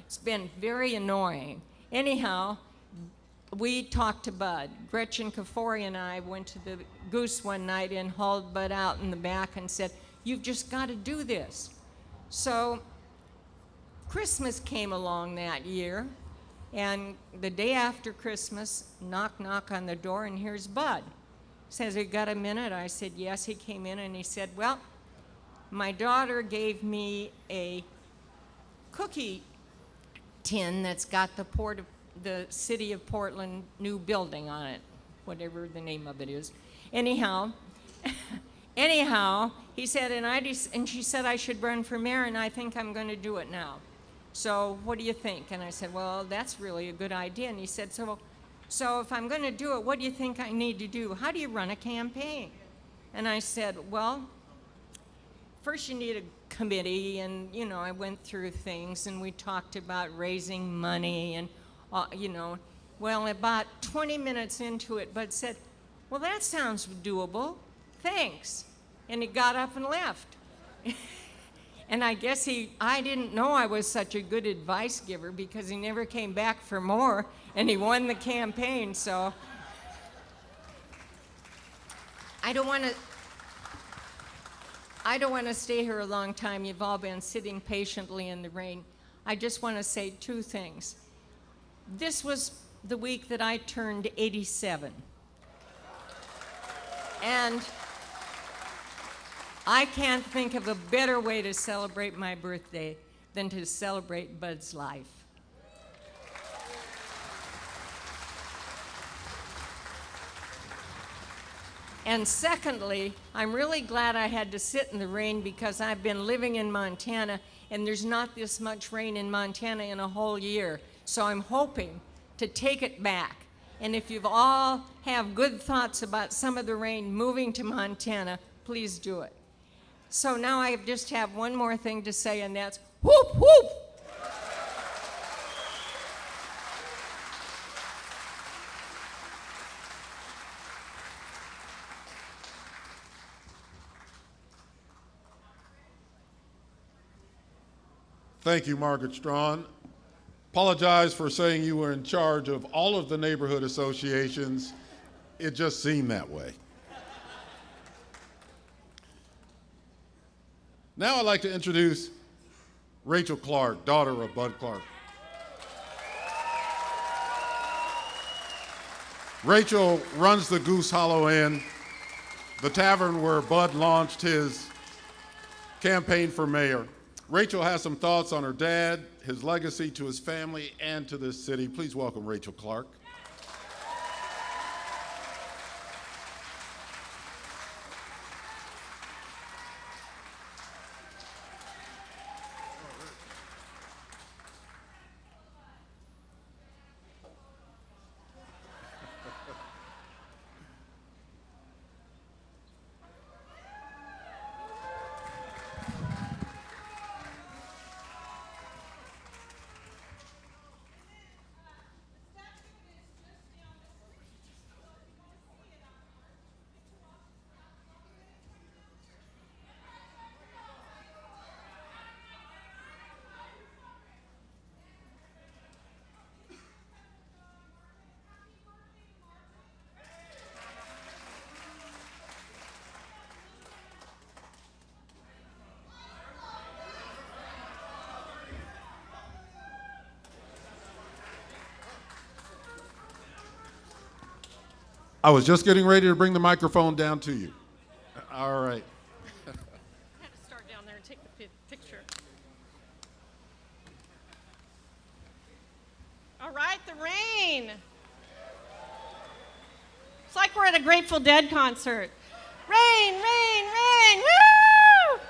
It's been very annoying. Anyhow, we talked to Bud. Gretchen Kafori and I went to the Goose one night and hauled Bud out in the back and said, you've just got to do this. So Christmas came along that year, and the day after Christmas, knock, knock on the door, and here's Bud. Says, you got a minute? I said, yes. He came in and he said, well, my daughter gave me a cookie tin that's got the City of Portland new building on it, whatever the name of it is. Anyhow, he said, and she said I should run for mayor, and I think I'm going to do it now. So what do you think? And I said, well, that's really a good idea. And he said, so if I'm going to do it, what do you think I need to do? How do you run a campaign? And I said, well, first you need a committee, and I went through things, and we talked about raising money, and well, about 20 minutes into it, Bud said, well, that sounds doable, thanks. And he got up and left. And I guess I didn't know I was such a good advice giver, because he never came back for more, and he won the campaign. So I don't want to stay here a long time. You've all been sitting patiently in the rain. I just want to say two things. This was the week that I turned 87. And I can't think of a better way to celebrate my birthday than to celebrate Bud's life. And secondly, I'm really glad I had to sit in the rain, because I've been living in Montana and there's not this much rain in Montana in a whole year. So I'm hoping to take it back. And if you've all have good thoughts about some of the rain moving to Montana, please do it. So now I just have one more thing to say, and that's whoop, whoop. Thank you, Margaret Strawn. Apologize for saying you were in charge of all of the neighborhood associations. It just seemed that way. Now I'd like to introduce Rachel Clark, daughter of Bud Clark. Rachel runs the Goose Hollow Inn, the tavern where Bud launched his campaign for mayor. Rachel has some thoughts on her dad, his legacy to his family, and to this city. Please welcome Rachel Clark. I was just getting ready to bring the microphone down to you. All right. I had to start down there and take the picture. All right, the rain. It's like we're at a Grateful Dead concert. Rain, rain, rain, woo!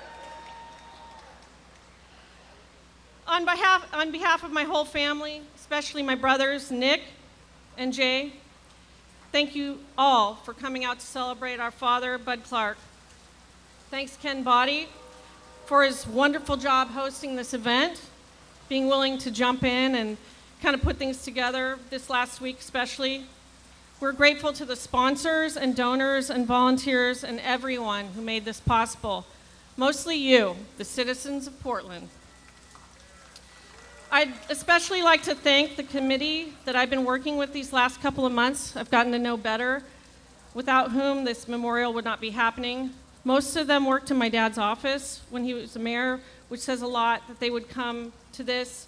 On behalf of my whole family, especially my brothers, Nick and Jay, thank you all for coming out to celebrate our father, Bud Clark. Thanks, Ken Boddy, for his wonderful job hosting this event, being willing to jump in and kind of put things together this last week especially. We're grateful to the sponsors and donors and volunteers and everyone who made this possible, mostly you, the citizens of Portland. I'd especially like to thank the committee that I've been working with these last couple of months. I've gotten to know better, without whom this memorial would not be happening. Most of them worked in my dad's office when he was the mayor, which says a lot that they would come to this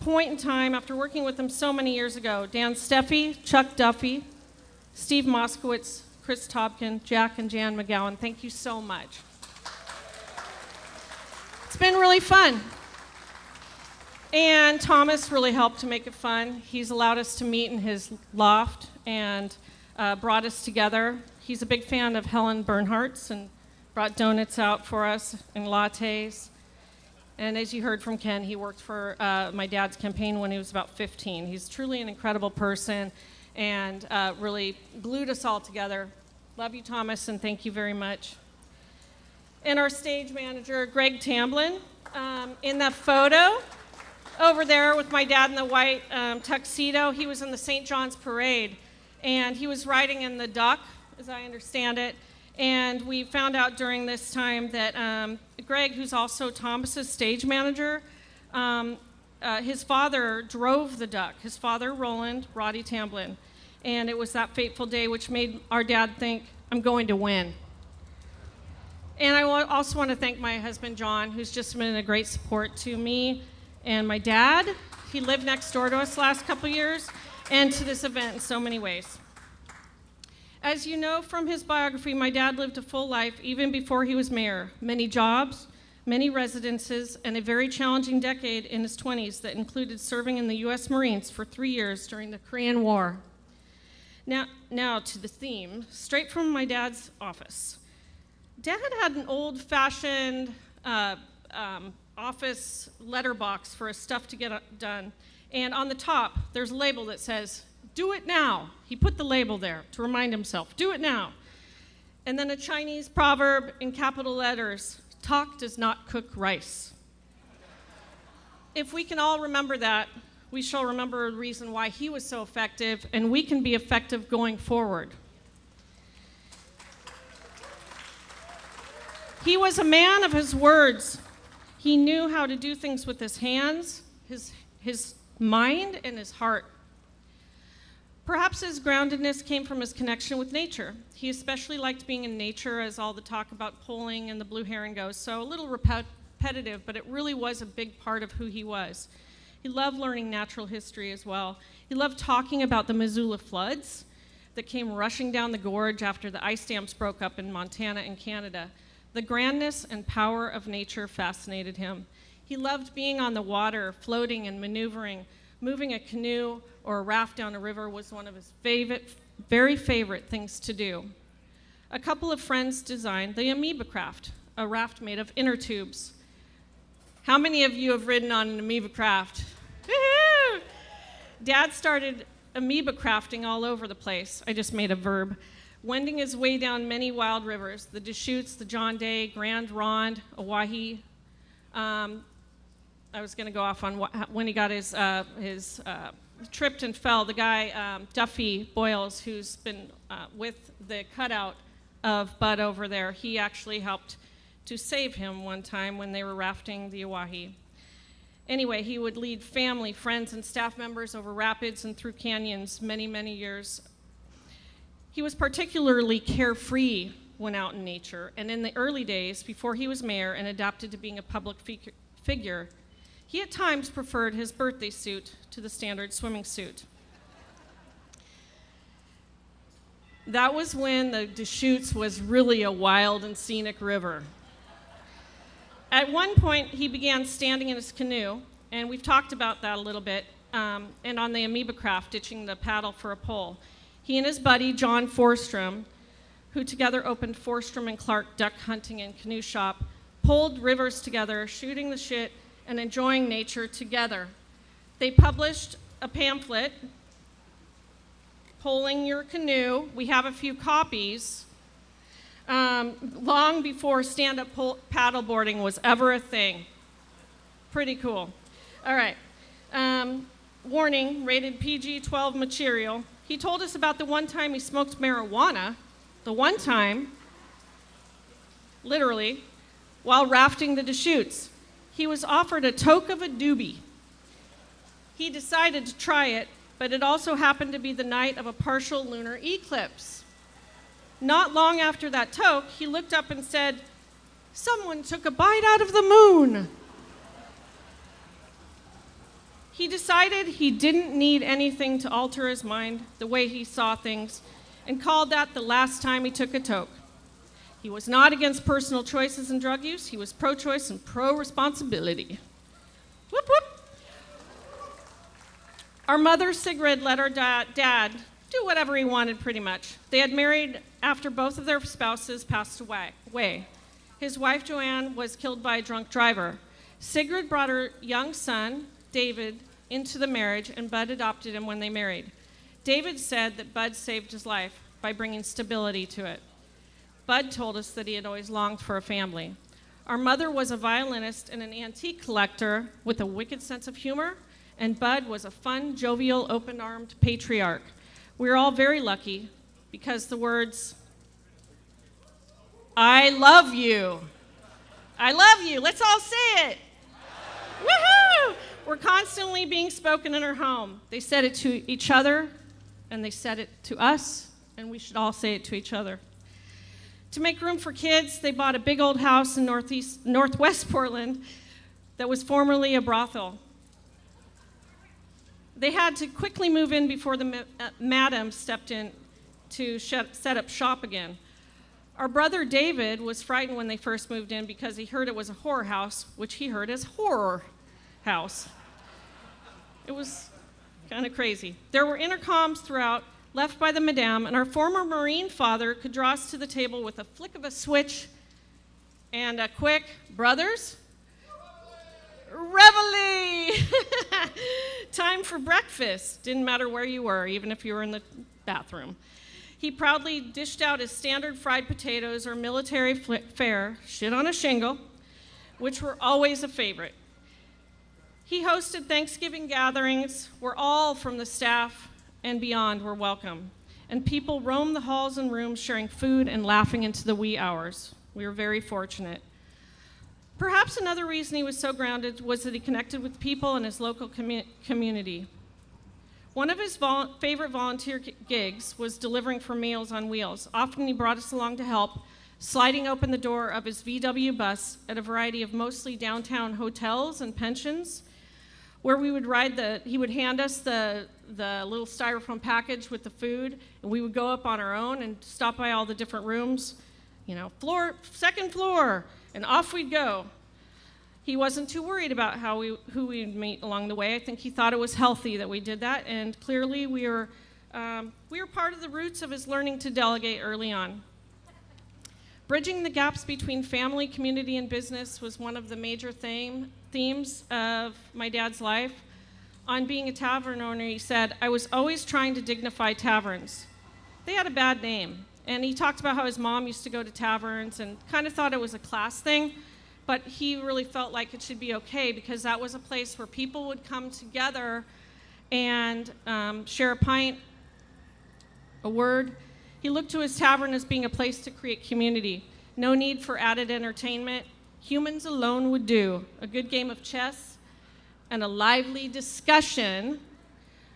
point in time after working with them so many years ago. Dan Steffi, Chuck Duffy, Steve Moskowitz, Chris Tobkin, Jack and Jan McGowan, thank you so much. It's been really fun. And Thomas really helped to make it fun. He's allowed us to meet in his loft and brought us together. He's a big fan of Helen Bernhardt's and brought donuts out for us and lattes. And as you heard from Ken, he worked for my dad's campaign when he was about 15. He's truly an incredible person and really glued us all together. Love you, Thomas, and thank you very much. And our stage manager, Greg Tamblin, in that photo, over there with my dad in the white tuxedo, he was in the St. John's Parade, and he was riding in the Duck, as I understand it. And we found out during this time that Greg, who's also Thomas's stage manager, his father drove the Duck. His father, Roland, Roddy Tamblin. And it was that fateful day which made our dad think, I'm going to win. And I also want to thank my husband, John, who's just been a great support to me and my dad. He lived next door to us last couple years, and to this event in so many ways. As you know from his biography, my dad lived a full life even before he was mayor. Many jobs, many residences, and a very challenging decade in his 20s that included serving in the U.S. Marines for 3 years during the Korean War. Now to the theme, straight from my dad's office. Dad had an old-fashioned office letterbox for his stuff to get done. And on the top, there's a label that says, "Do it now." He put the label there to remind himself, "Do it now." And then a Chinese proverb in capital letters, "Talk does not cook rice." If we can all remember that, we shall remember the reason why he was so effective, and we can be effective going forward. He was a man of his words. He knew how to do things with his hands, his mind, and his heart. Perhaps his groundedness came from his connection with nature. He especially liked being in nature, as all the talk about polling and the blue heron goes, so a little repetitive, but it really was a big part of who he was. He loved learning natural history as well. He loved talking about the Missoula floods that came rushing down the gorge after the ice dams broke up in Montana and Canada. The grandness and power of nature fascinated him. He loved being on the water, floating and maneuvering. Moving a canoe or a raft down a river was one of his very favorite things to do. A couple of friends designed the amoeba craft, a raft made of inner tubes. How many of you have ridden on an amoeba craft? Woo-hoo! Dad started amoeba crafting all over the place. I just made a verb. Wending his way down many wild rivers, the Deschutes, the John Day, Grand Ronde, Owyhee. I was going to go off on when he got his tripped and fell. The guy, Duffy Boyles, who's been with the cutout of Bud over there, he actually helped to save him one time when they were rafting the Owyhee. Anyway, he would lead family, friends, and staff members over rapids and through canyons many, many years. He was particularly carefree when out in nature, and in the early days, before he was mayor and adapted to being a public figure, he at times preferred his birthday suit to the standard swimming suit. That was when the Deschutes was really a wild and scenic river. At one point, he began standing in his canoe, and we've talked about that a little bit, and on the amoeba craft, ditching the paddle for a pole. He and his buddy, John Forstrom, who together opened Forstrom and Clark Duck Hunting and Canoe Shop, poled rivers together, shooting the shit and enjoying nature together. They published a pamphlet, Poling Your Canoe. We have a few copies. Long before stand-up paddleboarding was ever a thing. Pretty cool. All right. Warning, rated PG-12 material. He told us about the one time he smoked marijuana, the one time, literally, while rafting the Deschutes. He was offered a toke of a doobie. He decided to try it, but it also happened to be the night of a partial lunar eclipse. Not long after that toke, he looked up and said, "Someone took a bite out of the moon." He decided he didn't need anything to alter his mind, the way he saw things, and called that the last time he took a toke. He was not against personal choices and drug use. He was pro-choice and pro-responsibility. Whoop, whoop. Our mother, Sigrid, let our dad do whatever he wanted, pretty much. They had married after both of their spouses passed away. His wife, Joanne, was killed by a drunk driver. Sigrid brought her young son, David, into the marriage, and Bud adopted him when they married. David said that Bud saved his life by bringing stability to it. Bud told us that he had always longed for a family. Our mother was a violinist and an antique collector with a wicked sense of humor, and Bud was a fun, jovial, open-armed patriarch. We were all very lucky because the words, "I love you," "I love you," let's all say it. Woohoo! Were constantly being spoken in our home. They said it to each other, and they said it to us, and we should all say it to each other. To make room for kids, they bought a big old house in northwest Portland that was formerly a brothel. They had to quickly move in before the madam stepped in to set up shop again. Our brother David was frightened when they first moved in because he heard it was a horror house, which he heard as horror house. It was kind of crazy. There were intercoms throughout, left by the madame, and our former Marine father could draw us to the table with a flick of a switch and a quick, "Brothers?" reveille! Time for breakfast. Didn't matter where you were, even if you were in the bathroom. He proudly dished out his standard fried potatoes or military fare, shit on a shingle, which were always a favorite. He hosted Thanksgiving gatherings where all from the staff and beyond were welcome, and people roamed the halls and rooms sharing food and laughing into the wee hours. We were very fortunate. Perhaps another reason he was so grounded was that he connected with people in his local community. One of his favorite volunteer gigs was delivering for Meals on Wheels. Often he brought us along to help, sliding open the door of his VW bus at a variety of mostly downtown hotels and pensions, where we would he would hand us the little styrofoam package with the food, and we would go up on our own and stop by all the different rooms, second floor, and off we'd go. He wasn't too worried about who we'd meet along the way. I think he thought it was healthy that we did that, and clearly we were part of the roots of his learning to delegate early on. Bridging the gaps between family, community, and business was one of the major themes of my dad's life. On being a tavern owner, he said, "I was always trying to dignify taverns. They had a bad name." And he talked about how his mom used to go to taverns and kind of thought it was a class thing, but he really felt like it should be okay because that was a place where people would come together and share a pint, a word. He looked to his tavern as being a place to create community. No need for added entertainment. Humans alone would do. A good game of chess and a lively discussion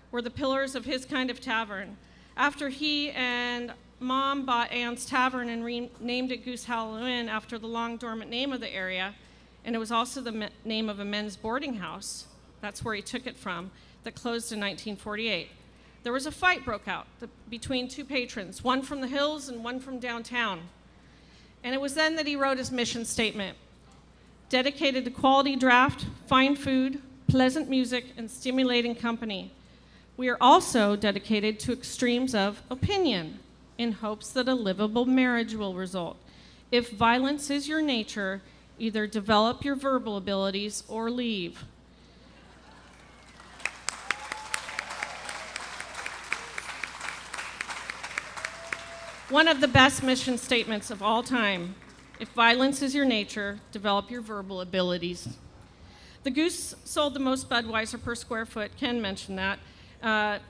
were the pillars of his kind of tavern. After he and Mom bought Ann's Tavern and renamed it Goose Hollow Inn after the long dormant name of the area, and it was also the name of a men's boarding house. That's where he took it from, that closed in 1948. There was a fight broke out between two patrons, one from the hills and one from downtown. And it was then that he wrote his mission statement, dedicated to quality draft, fine food, pleasant music, and stimulating company. We are also dedicated to extremes of opinion, in hopes that a livable marriage will result. If violence is your nature, either develop your verbal abilities or leave. One of the best mission statements of all time. If violence is your nature, develop your verbal abilities. The Goose sold the most Budweiser per square foot. Ken mentioned that.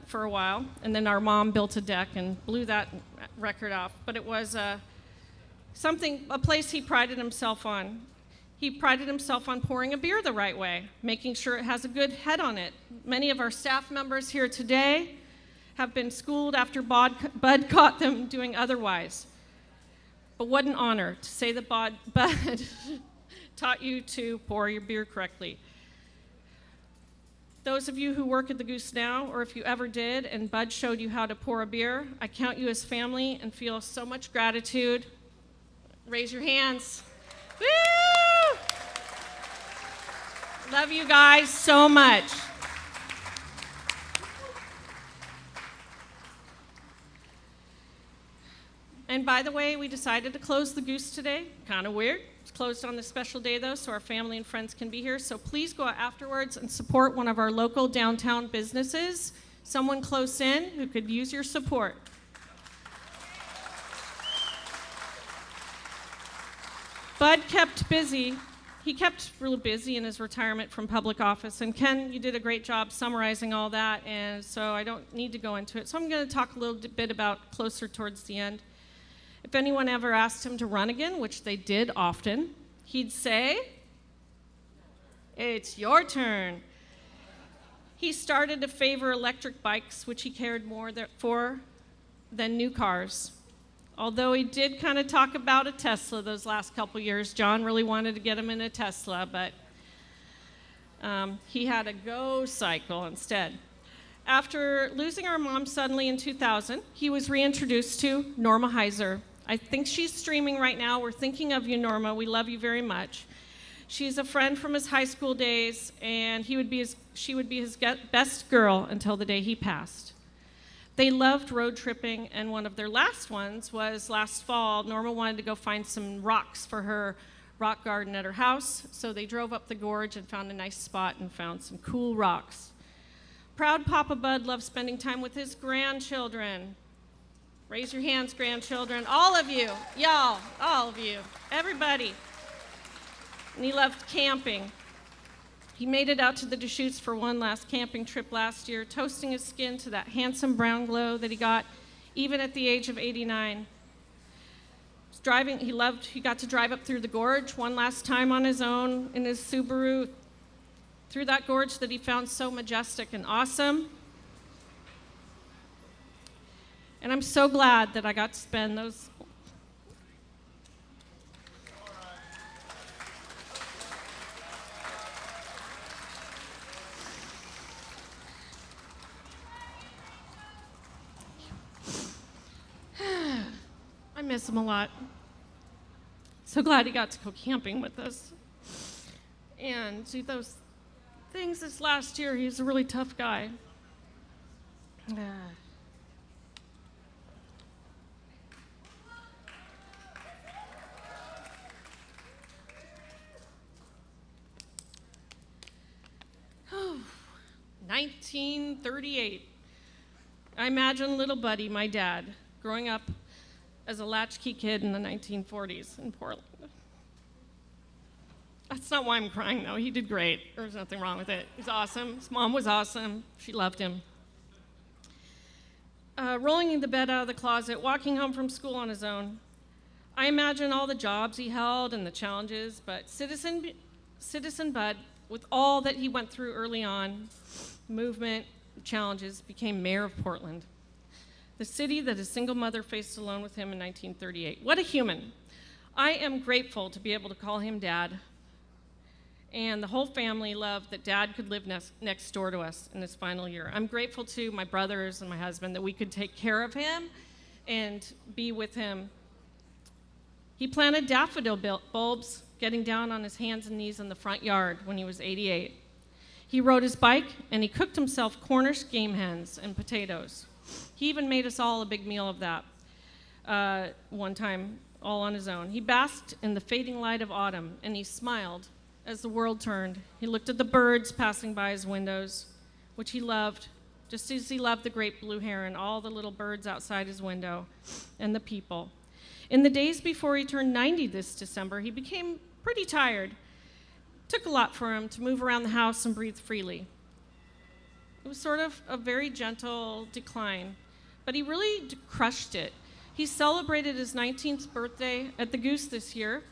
For a while, and then our mom built a deck and blew that record off. But it was a place he prided himself on. He prided himself on pouring a beer the right way, making sure it has a good head on it. Many of our staff members here today have been schooled after Bud caught them doing otherwise. But what an honor to say that Bud taught you to pour your beer correctly. Those of you who work at the Goose now, or if you ever did, and Bud showed you how to pour a beer, I count you as family and feel so much gratitude. Raise your hands. Woo! Love you guys so much. And by the way, we decided to close the Goose today. Kind of weird. It's closed on this special day, though, so our family and friends can be here. So please go out afterwards and support one of our local downtown businesses, someone close in who could use your support. Bud kept busy. He kept really busy in his retirement from public office. And Ken, you did a great job summarizing all that, and so I don't need to go into it. So I'm going to talk a little bit about closer towards the end. If anyone ever asked him to run again, which they did often, he'd say, "It's your turn." He started to favor electric bikes, which he cared more for than new cars. Although he did kind of talk about a Tesla those last couple years. John really wanted to get him in a Tesla, but he had a Go cycle instead. After losing our mom suddenly in 2000, he was reintroduced to Norma Heiser. I think she's streaming right now. We're thinking of you, Norma. We love you very much. She's a friend from his high school days, and she would be his best girl until the day he passed. They loved road tripping, and one of their last ones was last fall. Norma wanted to go find some rocks for her rock garden at her house, so they drove up the gorge and found a nice spot and found some cool rocks. Proud Papa Bud loves spending time with his grandchildren. Raise your hands, grandchildren. All of you. Y'all. All of you. Everybody. And he loved camping. He made it out to the Deschutes for one last camping trip last year, toasting his skin to that handsome brown glow that he got even at the age of 89. He got to drive up through the gorge one last time on his own in his Subaru, through that gorge that he found so majestic and awesome. And I'm so glad that I got to spend those. I miss him a lot. So glad he got to go camping with us and do those things this last year. He was a really tough guy. Oh, 1938. I imagine little Buddy, my dad, growing up as a latchkey kid in the 1940s in Portland. That's not why I'm crying, though. He did great. There was nothing wrong with it. He's awesome. His mom was awesome. She loved him. Rolling in the bed out of the closet, walking home from school on his own. I imagine all the jobs he held and the challenges, but Citizen Bud, with all that he went through early on, movement, challenges, became mayor of Portland, the city that his single mother faced alone with him in 1938. What a human. I am grateful to be able to call him Dad. And the whole family loved that Dad could live next door to us in his final year. I'm grateful to my brothers and my husband that we could take care of him and be with him. He planted daffodil bulbs, getting down on his hands and knees in the front yard when he was 88. He rode his bike and he cooked himself Cornish game hens and potatoes. He even made us all a big meal of that one time, all on his own. He basked in the fading light of autumn, and he smiled as the world turned. He looked at the birds passing by his windows, which he loved, just as he loved the great blue heron, all the little birds outside his window, and the people. In the days before he turned 90 this December, he became pretty tired. It took a lot for him to move around the house and breathe freely. It was sort of a very gentle decline, but he really crushed it. He celebrated his 19th birthday at the Goose this year.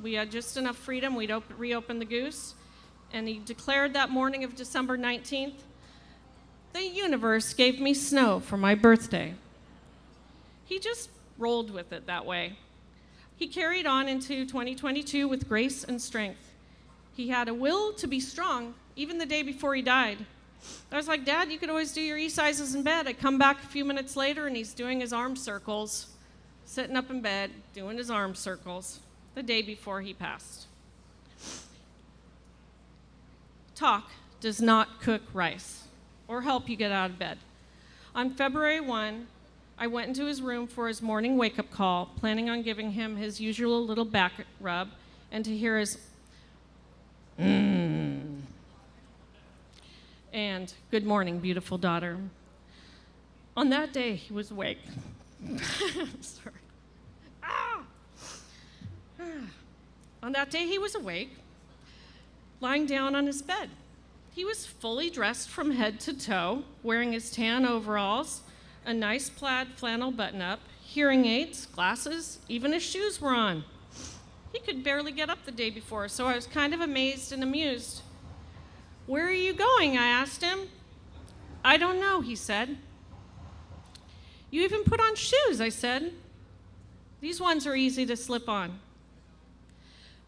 We had just enough freedom, we'd reopen the Goose, and he declared that morning of December 19th, "The universe gave me snow for my birthday." He just rolled with it that way. He carried on into 2022 with grace and strength. He had a will to be strong, even the day before he died. I was like, "Dad, you could always do your E-sizes in bed." I come back a few minutes later, and he's doing his arm circles, sitting up in bed, doing his arm circles, the day before he passed. Talk does not cook rice or help you get out of bed. On February 1, I went into his room for his morning wake-up call, planning on giving him his usual little back rub, and to hear his and "Good morning, beautiful daughter." On that day, he was awake. Sorry. On that day, he was awake, lying down on his bed. He was fully dressed from head to toe, wearing his tan overalls, a nice plaid flannel button-up, hearing aids, glasses, even his shoes were on. He could barely get up the day before, so I was kind of amazed and amused. "Where are you going?" I asked him. "I don't know," he said. "You even put on shoes," I said. "These ones are easy to slip on."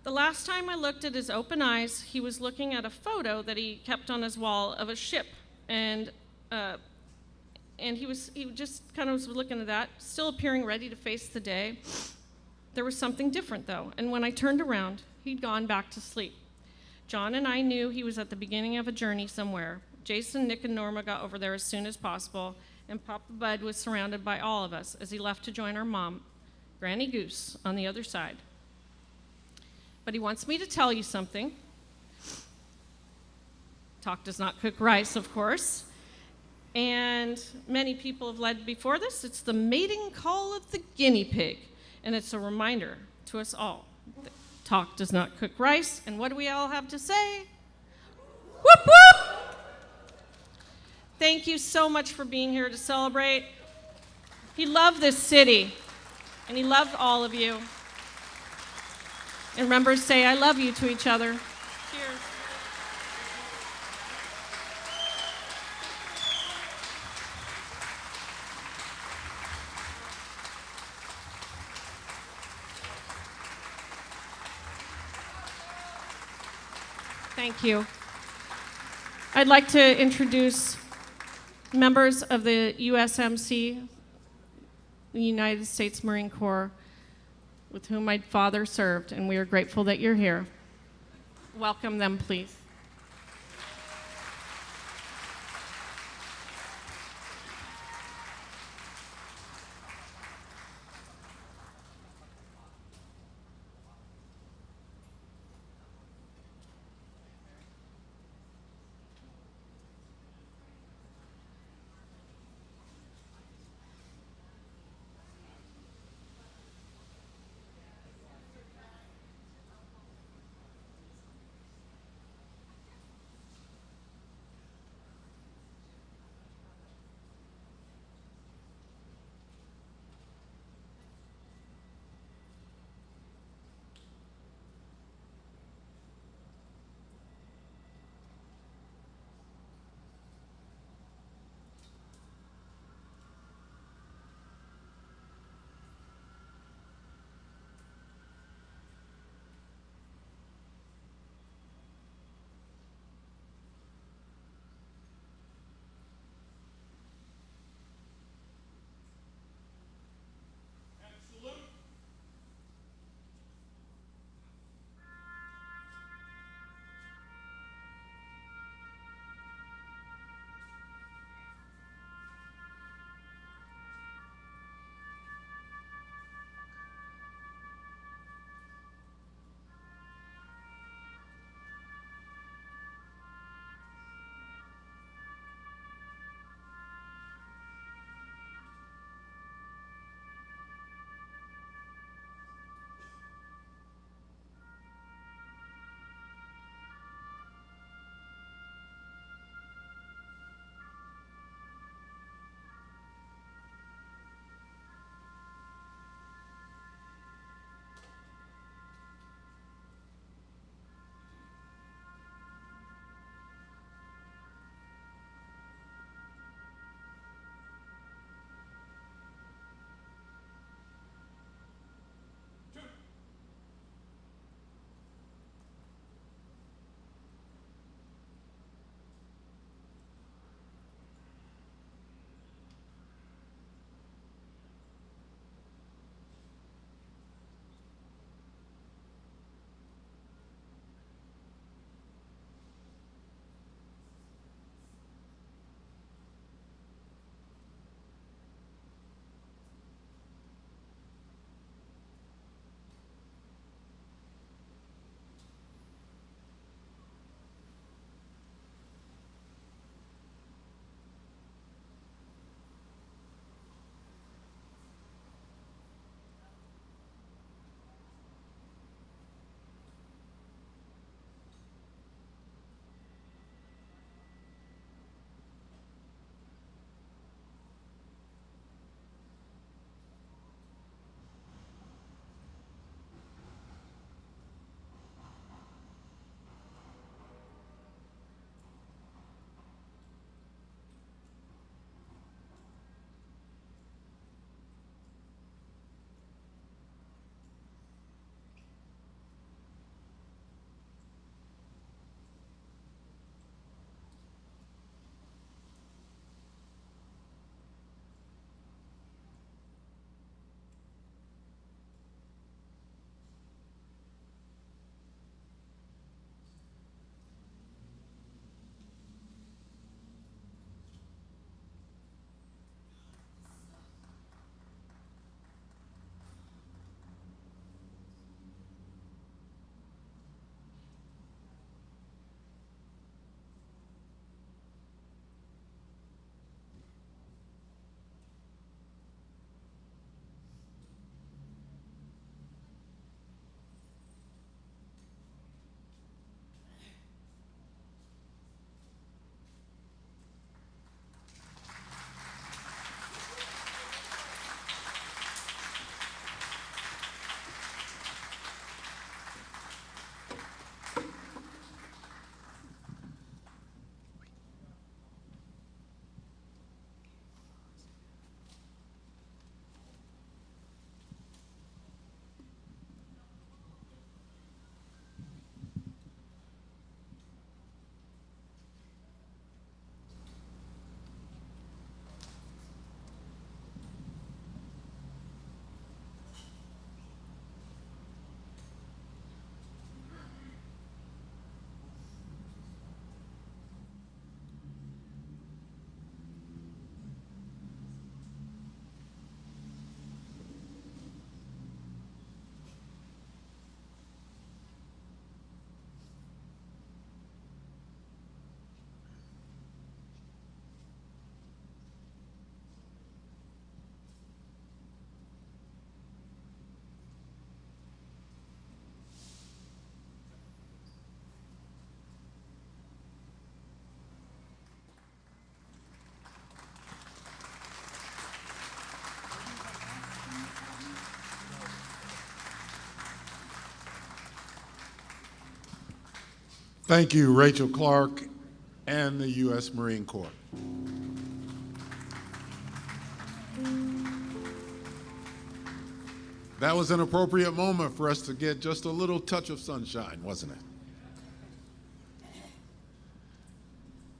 The last time I looked at his open eyes, he was looking at a photo that he kept on his wall of a ship, and he just kind of was looking at that, still appearing ready to face the day. There was something different, though, and when I turned around, he'd gone back to sleep. John and I knew he was at the beginning of a journey somewhere. Jason, Nick, and Norma got over there as soon as possible, and Papa Bud was surrounded by all of us as he left to join our mom, Granny Goose, on the other side. but he wants me to tell you something. Talk does not cook rice, of course. And many people have led before this. It's the mating call of the guinea pig. And it's a reminder to us all that talk does not cook rice. And what do we all have to say? Whoop, whoop! Thank you so much for being here to celebrate. He loved this city, and he loved all of you. And remember to say, I love you to each other. Cheers. Thank you. I'd like to introduce members of the USMC, the United States Marine Corps, with whom my father served, and we are grateful that you're here. Welcome them, please. Thank you, Rachel Clark and the U.S. Marine Corps. That was an appropriate moment for us to get just a little touch of sunshine, wasn't it?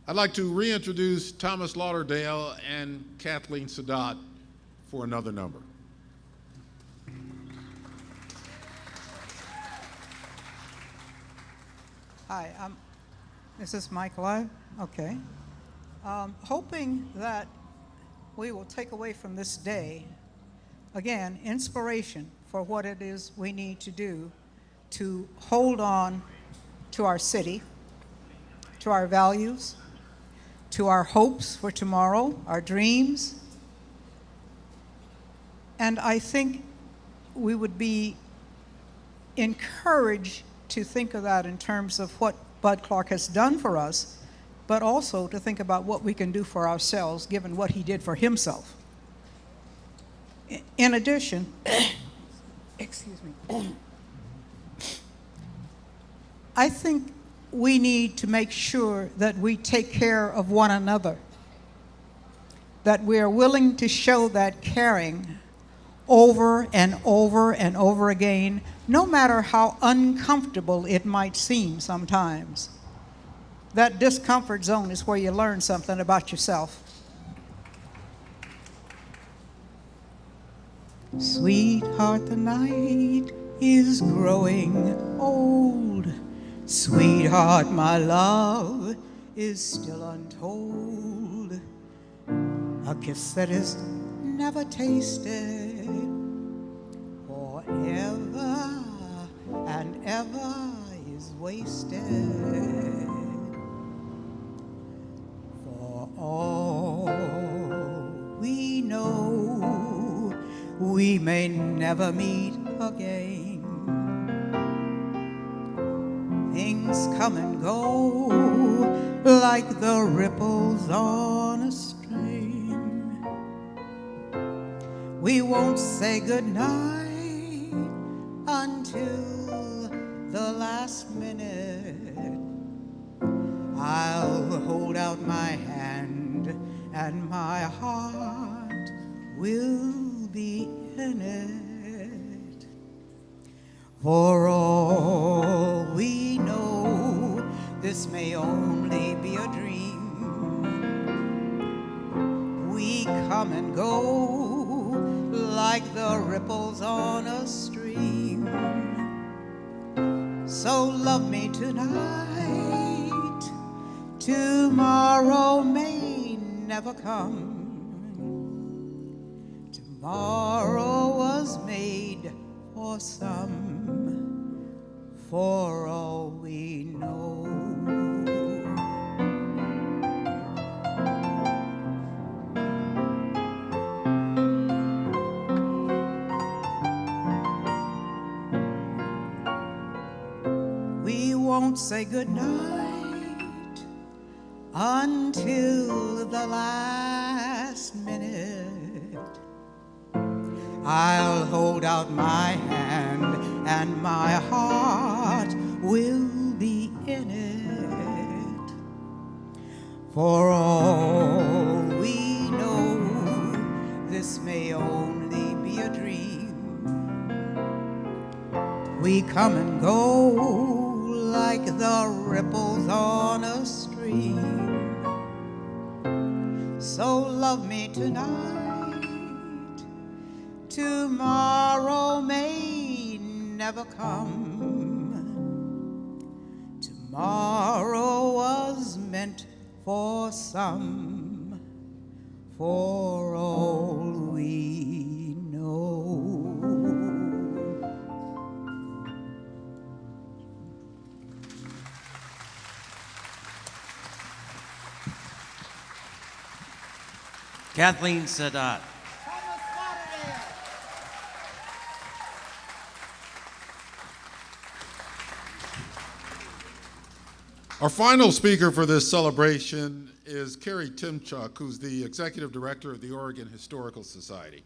I'd like to reintroduce Thomas Lauderdale and Kathleen Sadat for another number. Hi, this is Mike Live. Okay. Hoping that we will take away from this day, again, inspiration for what it is we need to do to hold on to our city, to our values, to our hopes for tomorrow, our dreams. And I think we would be encouraged to think of that in terms of what Bud Clark has done for us, but also to think about what we can do for ourselves given what he did for himself. In addition, excuse me, I think we need to make sure that we take care of one another, that we are willing to show that caring over and over and over again, no matter how uncomfortable it might seem sometimes. That discomfort zone is where you learn something about yourself. Sweetheart, the night is growing old. Sweetheart, my love is still untold. A kiss that is never tasted, forever and ever is wasted. For all we know, we may never meet again. Things come and go like the ripples on a stream. We won't say goodnight until the last minute. I'll hold out my hand and my heart will be in it. For all we know, this may only be a dream. We come and go like the ripples on a stream. So love me tonight, tomorrow may never come. Tomorrow was made for some, for all we know. We won't say goodnight until the last minute. I'll hold out my hand and my heart will be in it. For all we know, this may only be a dream. We come and go like the ripples on a stream. So love me tonight, tomorrow may never come. Tomorrow was meant for some, for all we know. Kathleen Sadat. Our final speaker for this celebration is Kerry Timchuk, who's the Executive Director of the Oregon Historical Society.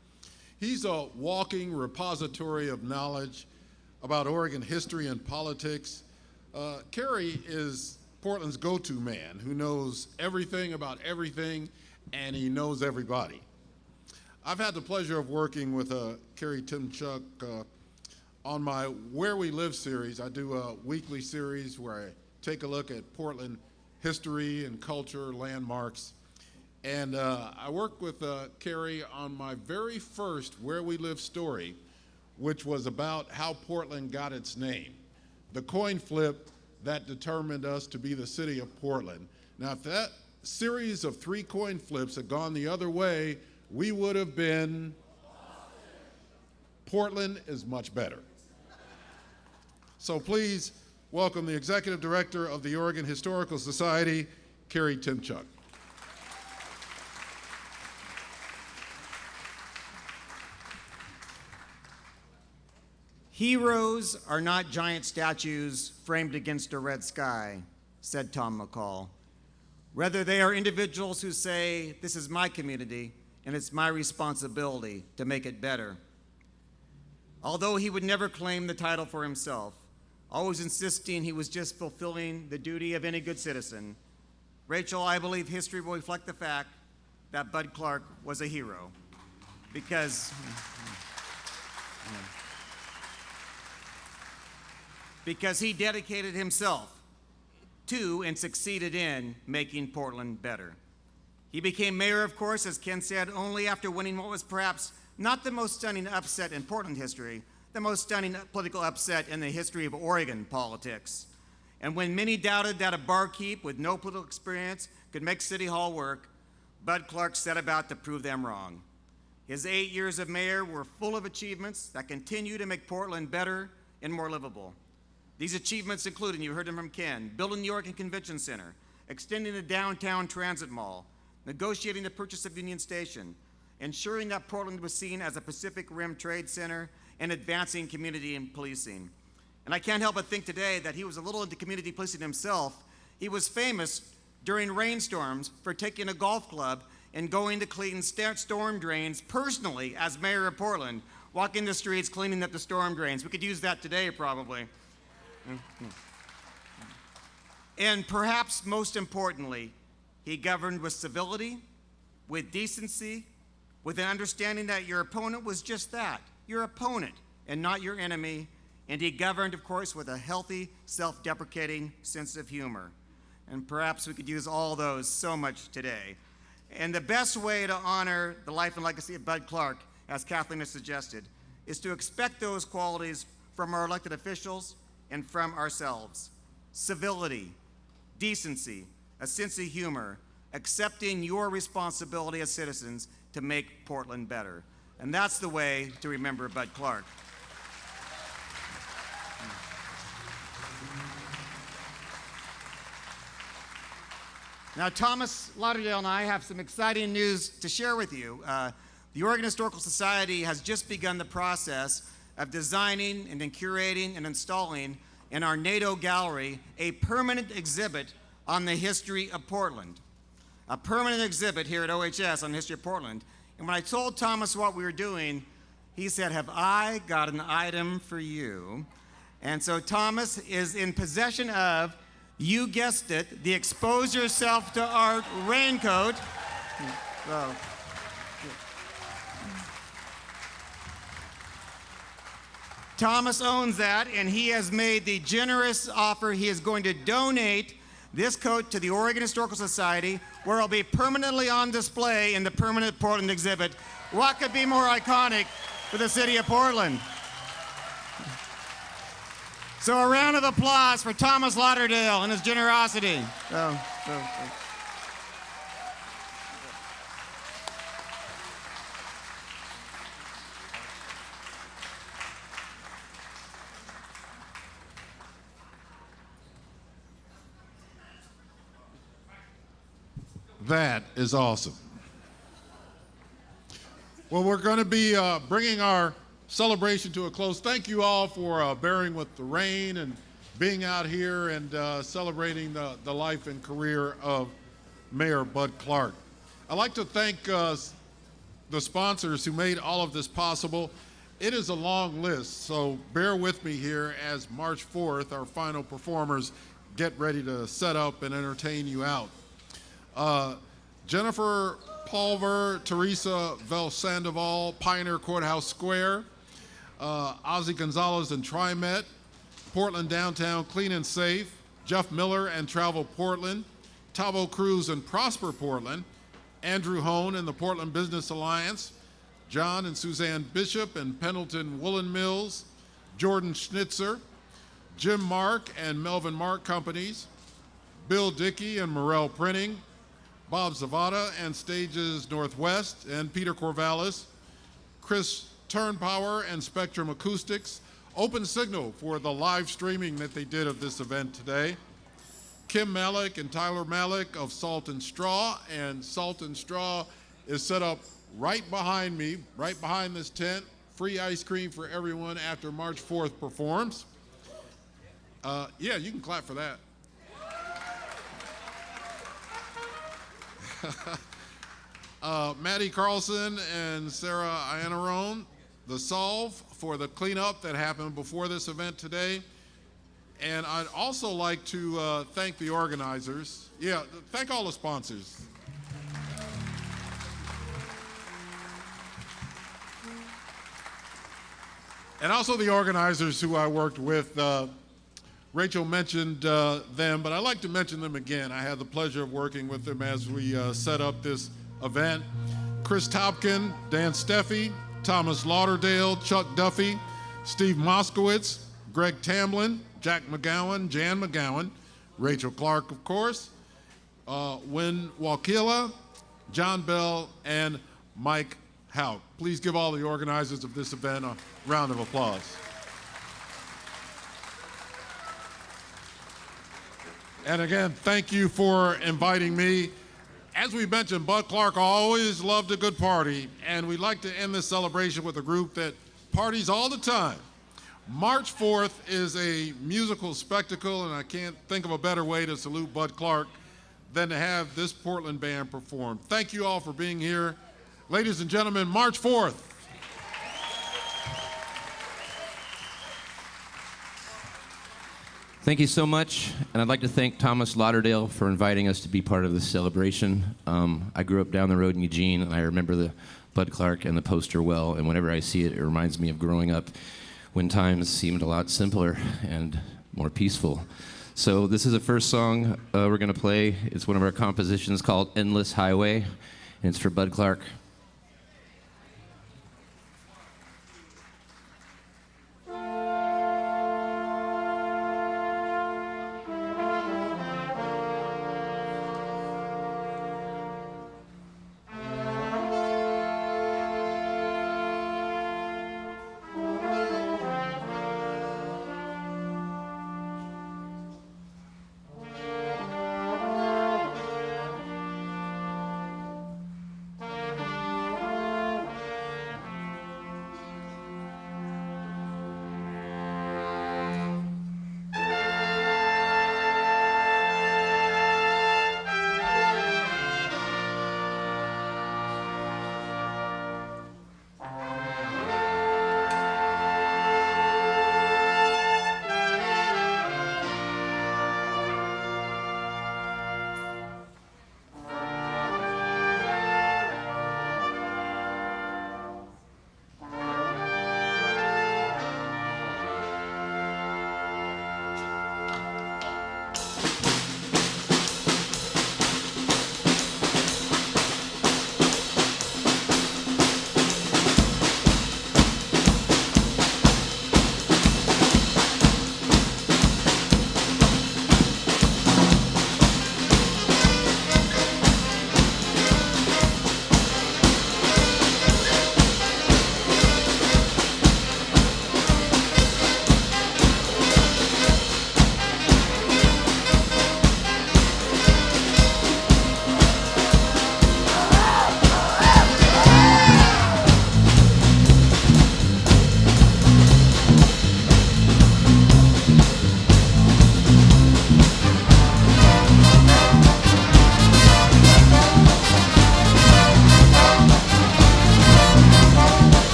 He's a walking repository of knowledge about Oregon history and politics, Kerry is Portland's go-to man who knows everything about everything, and he knows everybody. I've had the pleasure of working with Kerry Timchuk on my Where We Live series. I do a weekly series where I take a look at Portland history and culture, landmarks. And I worked with Kerry on my very first Where We Live story, which was about how Portland got its name. The coin flip that determined us to be the city of Portland. Now, if that series of 3 coin flips had gone the other way, we would have been Portland is much better. So please welcome the Executive Director of the Oregon Historical Society, Kerry Timchuk. Heroes are not giant statues framed against a red sky, said Tom McCall. Rather, they are individuals who say, this is my community, and it's my responsibility to make it better. Although he would never claim the title for himself, always insisting he was just fulfilling the duty of any good citizen, Rachel, I believe history will reflect the fact that Bud Clark was a hero. Because he dedicated himself to and succeeded in making Portland better. He became mayor, of course, as Ken said, only after winning what was perhaps not the most stunning upset in Portland history, the most stunning political upset in the history of Oregon politics. And when many doubted that a barkeep with no political experience could make City Hall work, Bud Clark set about to prove them wrong. His 8 years of mayor were full of achievements that continue to make Portland better and more livable. These achievements include, and you heard them from Ken, building the Oregon Convention Center, extending the downtown transit mall, negotiating the purchase of Union Station, ensuring that Portland was seen as a Pacific Rim trade center, and advancing community and policing. And I can't help but think today that he was a little into community policing himself. He was famous during rainstorms for taking a golf club and going to clean storm drains personally as mayor of Portland, walking the streets, cleaning up the storm drains. We could use that today, probably. And perhaps most importantly, he governed with civility, with decency, with an understanding that your opponent was just that, your opponent, and not your enemy. And he governed, of course, with a healthy, self-deprecating sense of humor. And perhaps we could use all those so much today. And the best way to honor the life and legacy of Bud Clark, as Kathleen has suggested, is to expect those qualities from our elected officials and from ourselves. Civility, decency, a sense of humor, accepting your responsibility as citizens to make Portland better. And that's the way to remember Bud Clark. Now, Thomas Lauderdale and I have some exciting news to share with you. The Oregon Historical Society has just begun the process of designing and then curating and installing in our NATO gallery a permanent exhibit on the history of Portland. A permanent exhibit here at OHS on the history of Portland. And when I told Thomas what we were doing, he said, have I got an item for you? And so Thomas is in possession of, you guessed it, the Expose Yourself to Art raincoat. So, Thomas owns that, and he has made the generous offer. He is going to donate this coat to the Oregon Historical Society, where it'll be permanently on display in the permanent Portland exhibit. What could be more iconic for the city of Portland? So a round of applause for Thomas Lauderdale and his generosity. That is awesome. Well, we're going to be bringing our celebration to a close. Thank you all for bearing with the rain and being out here and celebrating the life and career of Mayor Bud Clark. I'd like to thank the sponsors who made all of this possible, It is a long list, so bear with me here as March 4th, our final performers get ready to set up and entertain you out. Jennifer Pulver, Teresa Vel-Sandoval, Pioneer Courthouse Square, Ozzy Gonzalez and TriMet, Portland Downtown Clean and Safe, Jeff Miller and Travel Portland, Tavo Cruz and Prosper Portland, Andrew Hone and the Portland Business Alliance, John and Suzanne Bishop and Pendleton Woolen Mills, Jordan Schnitzer, Jim Mark and Melvin Mark Companies, Bill Dickey and Morel Printing, Bob Zavada and Stages Northwest and Peter Corvallis, Chris Turnpower and Spectrum Acoustics, Open Signal for the live streaming that they did of this event today, Kim Malik and Tyler Malik of Salt and Straw, and Salt and Straw is set up right behind me, right behind this tent. Free ice cream for everyone after March 4th performs. Yeah, you can clap for that. Maddie Carlson and Sarah Iannarone, the Solve for the cleanup that happened before this event today. And I'd also like to thank the organizers. Yeah, thank all the sponsors. And also the organizers who I worked with. Rachel mentioned them, but I'd like to mention them again. I had the pleasure of working with them as we set up this event. Chris Topkin, Dan Steffi, Thomas Lauderdale, Chuck Duffy, Steve Moskowitz, Greg Tamlin, Jack McGowan, Jan McGowan, Rachel Clark, of course, Win Wakila, John Bell, and Mike Hauk. Please give all the organizers of this event a round of applause. And again, thank you for inviting me. As we mentioned, Bud Clark always loved a good party, and we'd like to end this celebration with a group that parties all the time. March 4th is a musical spectacle, and I can't think of a better way to salute Bud Clark than to have this Portland band perform. Thank you all for being here. Ladies and gentlemen, March 4th. Thank you so much, and I'd like to thank Thomas Lauderdale for inviting us to be part of this celebration. I grew up down the road in Eugene, and I remember the Bud Clark and the poster well, and whenever I see it, it reminds me of growing up when times seemed a lot simpler and more peaceful. So this is the first song we're going to play. It's one of our compositions called Endless Highway, and it's for Bud Clark.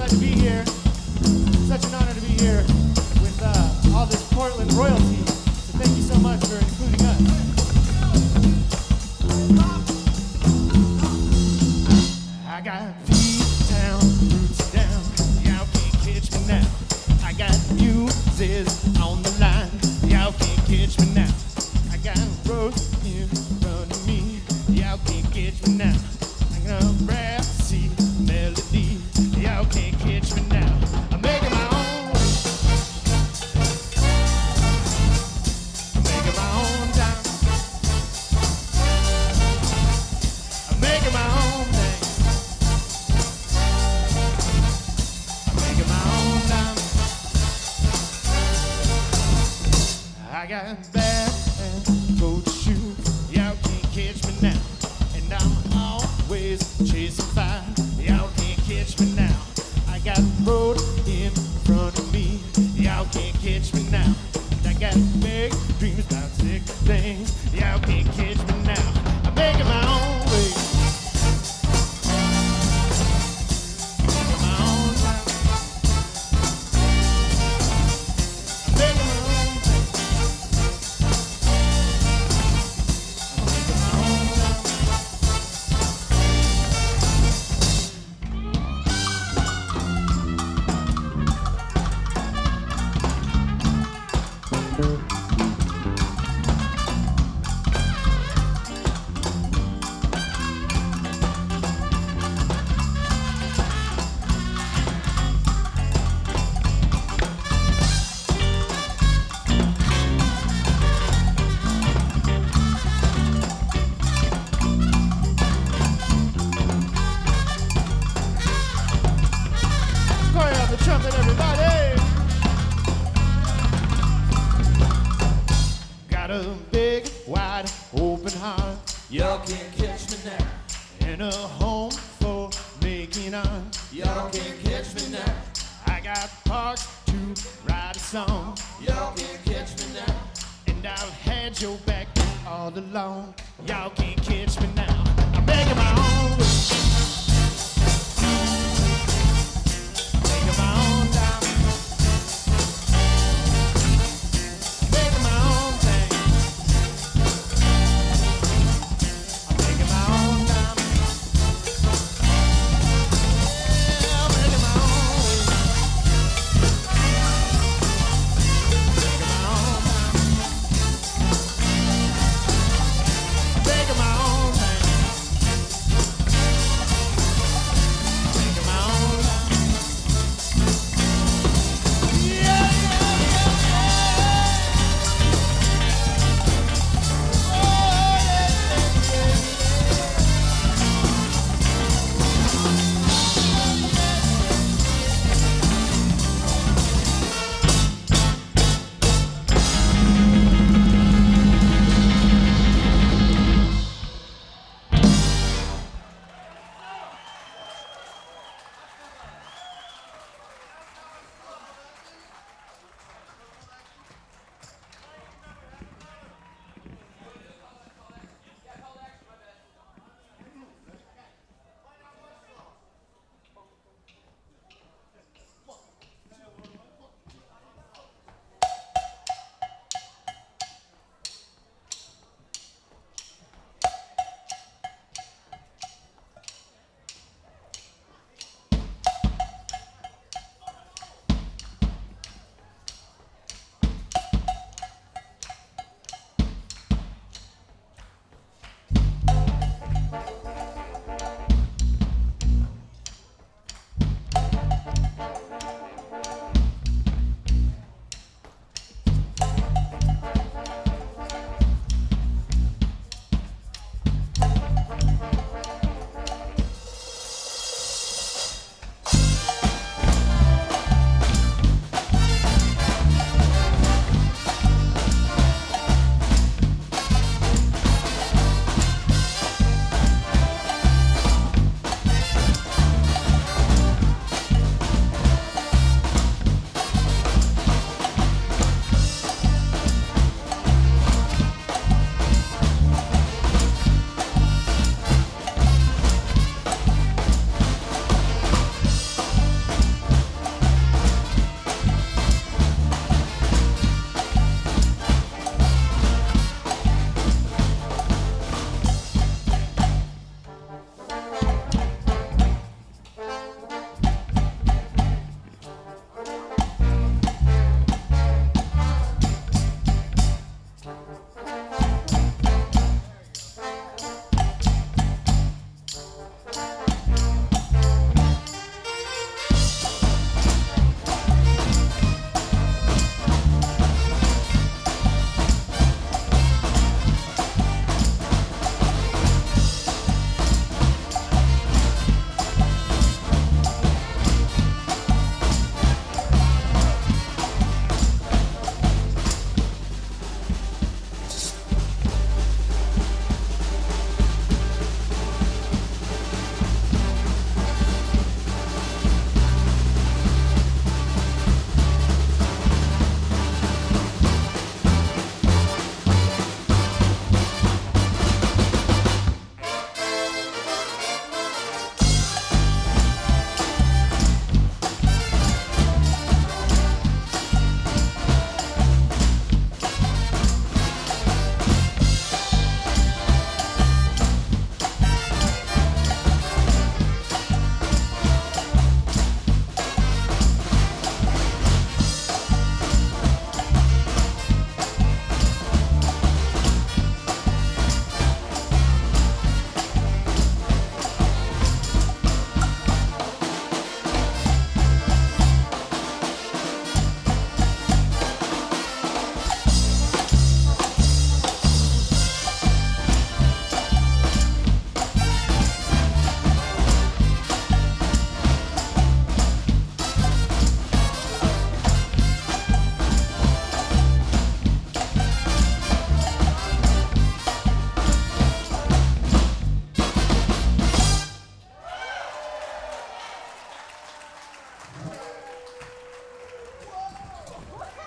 glad to be here. Such an honor to be here with all this Portland royalty. So thank you so much for including us. I got feet down, roots down, y'all can't catch me now. I got muses on the line, y'all can't catch me now. I got roads in front of me, y'all can't catch me now. I got a brassy melody, y'all can't catch me now. I'm making my own, I'm making my own time. I'm making my own thing. I'm making my own time. I got bad and gold shoes, y'all can't catch me now. And I'm always chasing fire, y'all can't catch me now. I got road in front of me, y'all can't catch me now. And I got big dreams about sick things, y'all can't catch me now. I'm making my own way, making my own time. I'm making my own thing. I'm making my own time. Choir of the trumpet, everybody. Got a big, wide, open heart. Y'all can't catch me now. And a home for making art. Y'all can't catch me now. I got parts to write a song. Y'all can't catch me now. And I've had your back all along. Y'all can't catch me now. I'm making my own way. Making my own time. Making my own thing. I'm making my own time. Yeah, I'm making my own way. Making my own time. Making my own thing.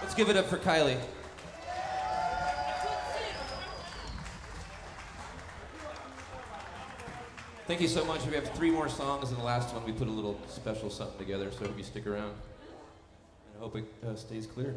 Let's give it up for Kylie. Thank you so much. We have 3 more songs, and the last one we put a little special something together, so I hope you stick around. And I hope it stays clear.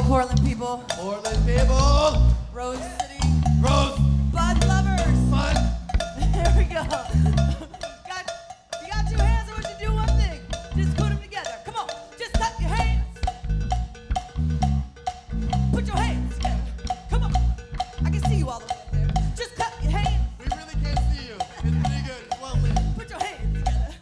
Portland people. Portland people. Rose City. Rose. Bud lovers. Bud. There we go. You got 2 hands. I want you to do one thing. Just put them together. Come on. Just clap your hands. Put your hands together. Come on. I can see you all the way up there. Just clap your hands. We really can't see you. It's pretty good. Well, put your hands together.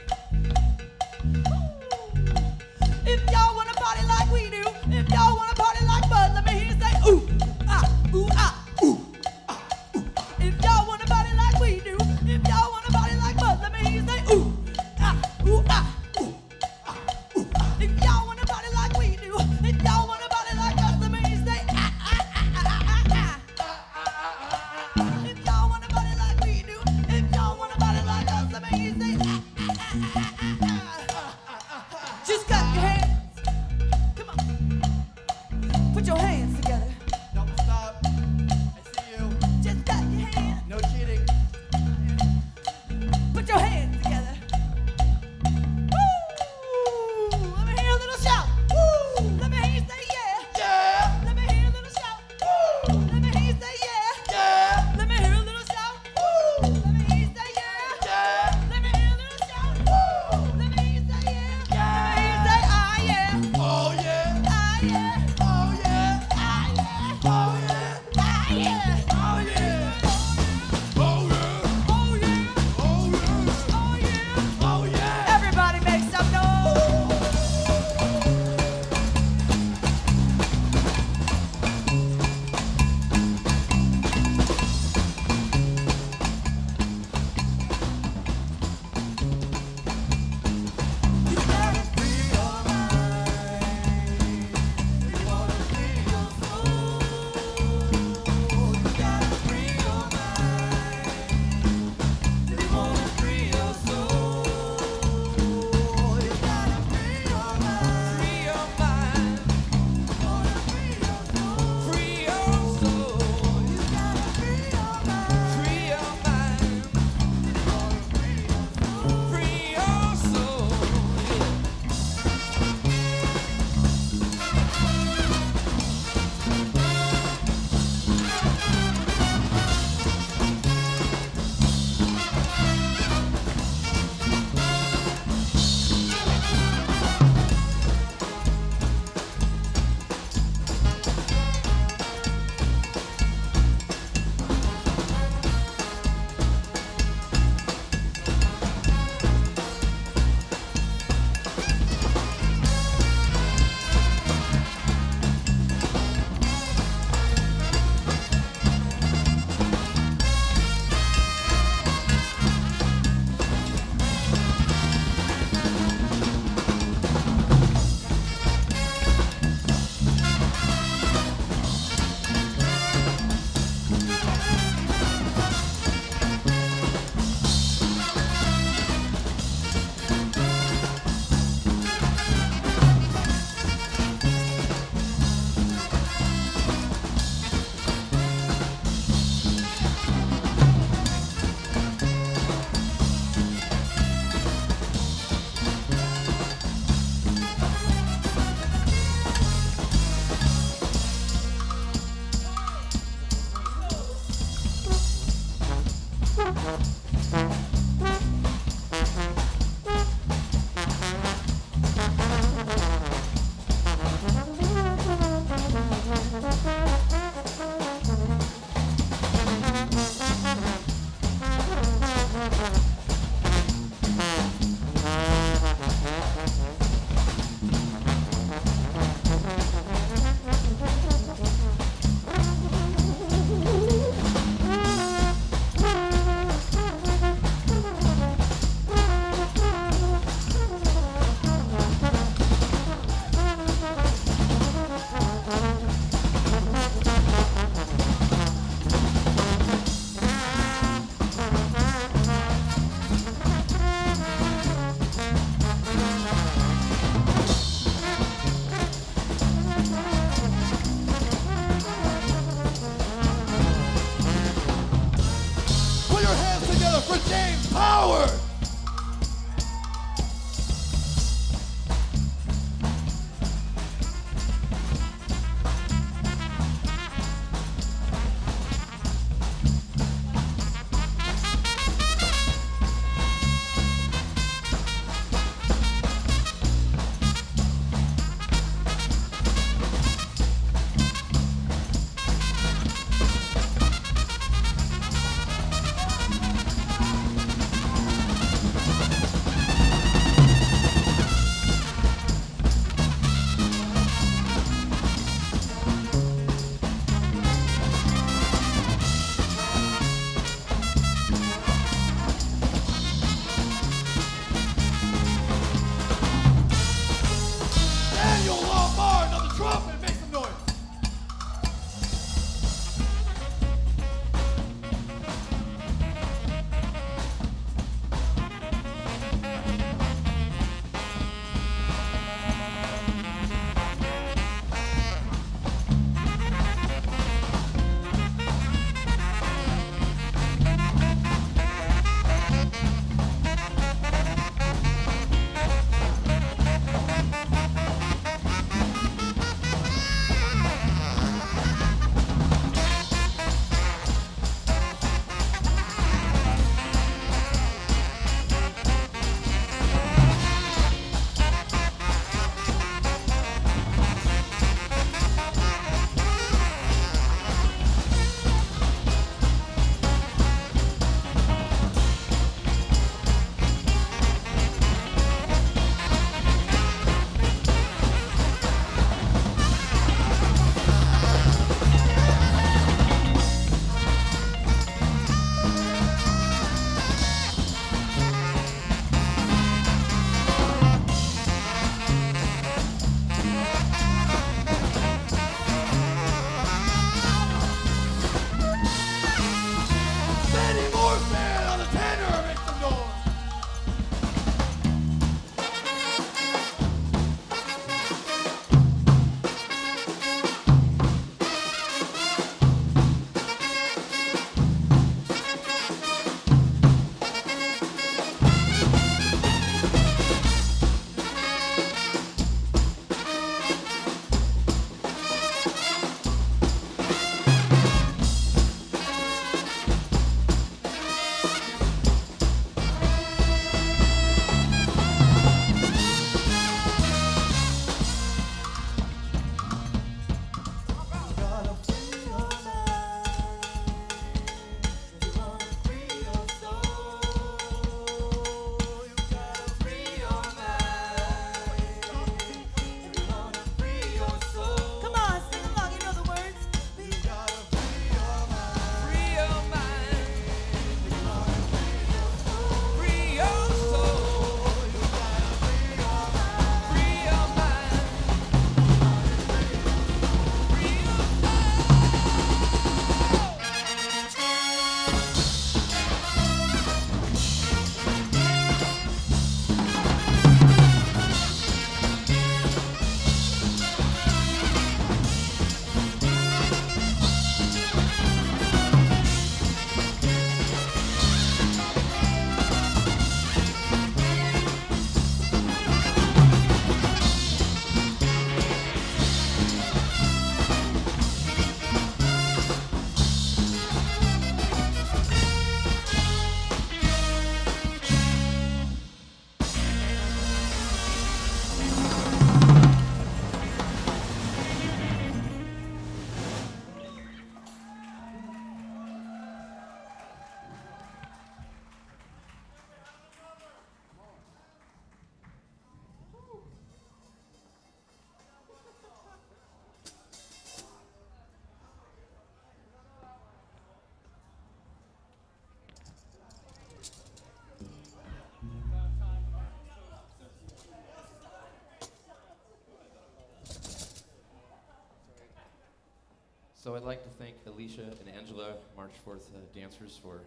So I'd like to thank Alicia and Angela, March 4th dancers, for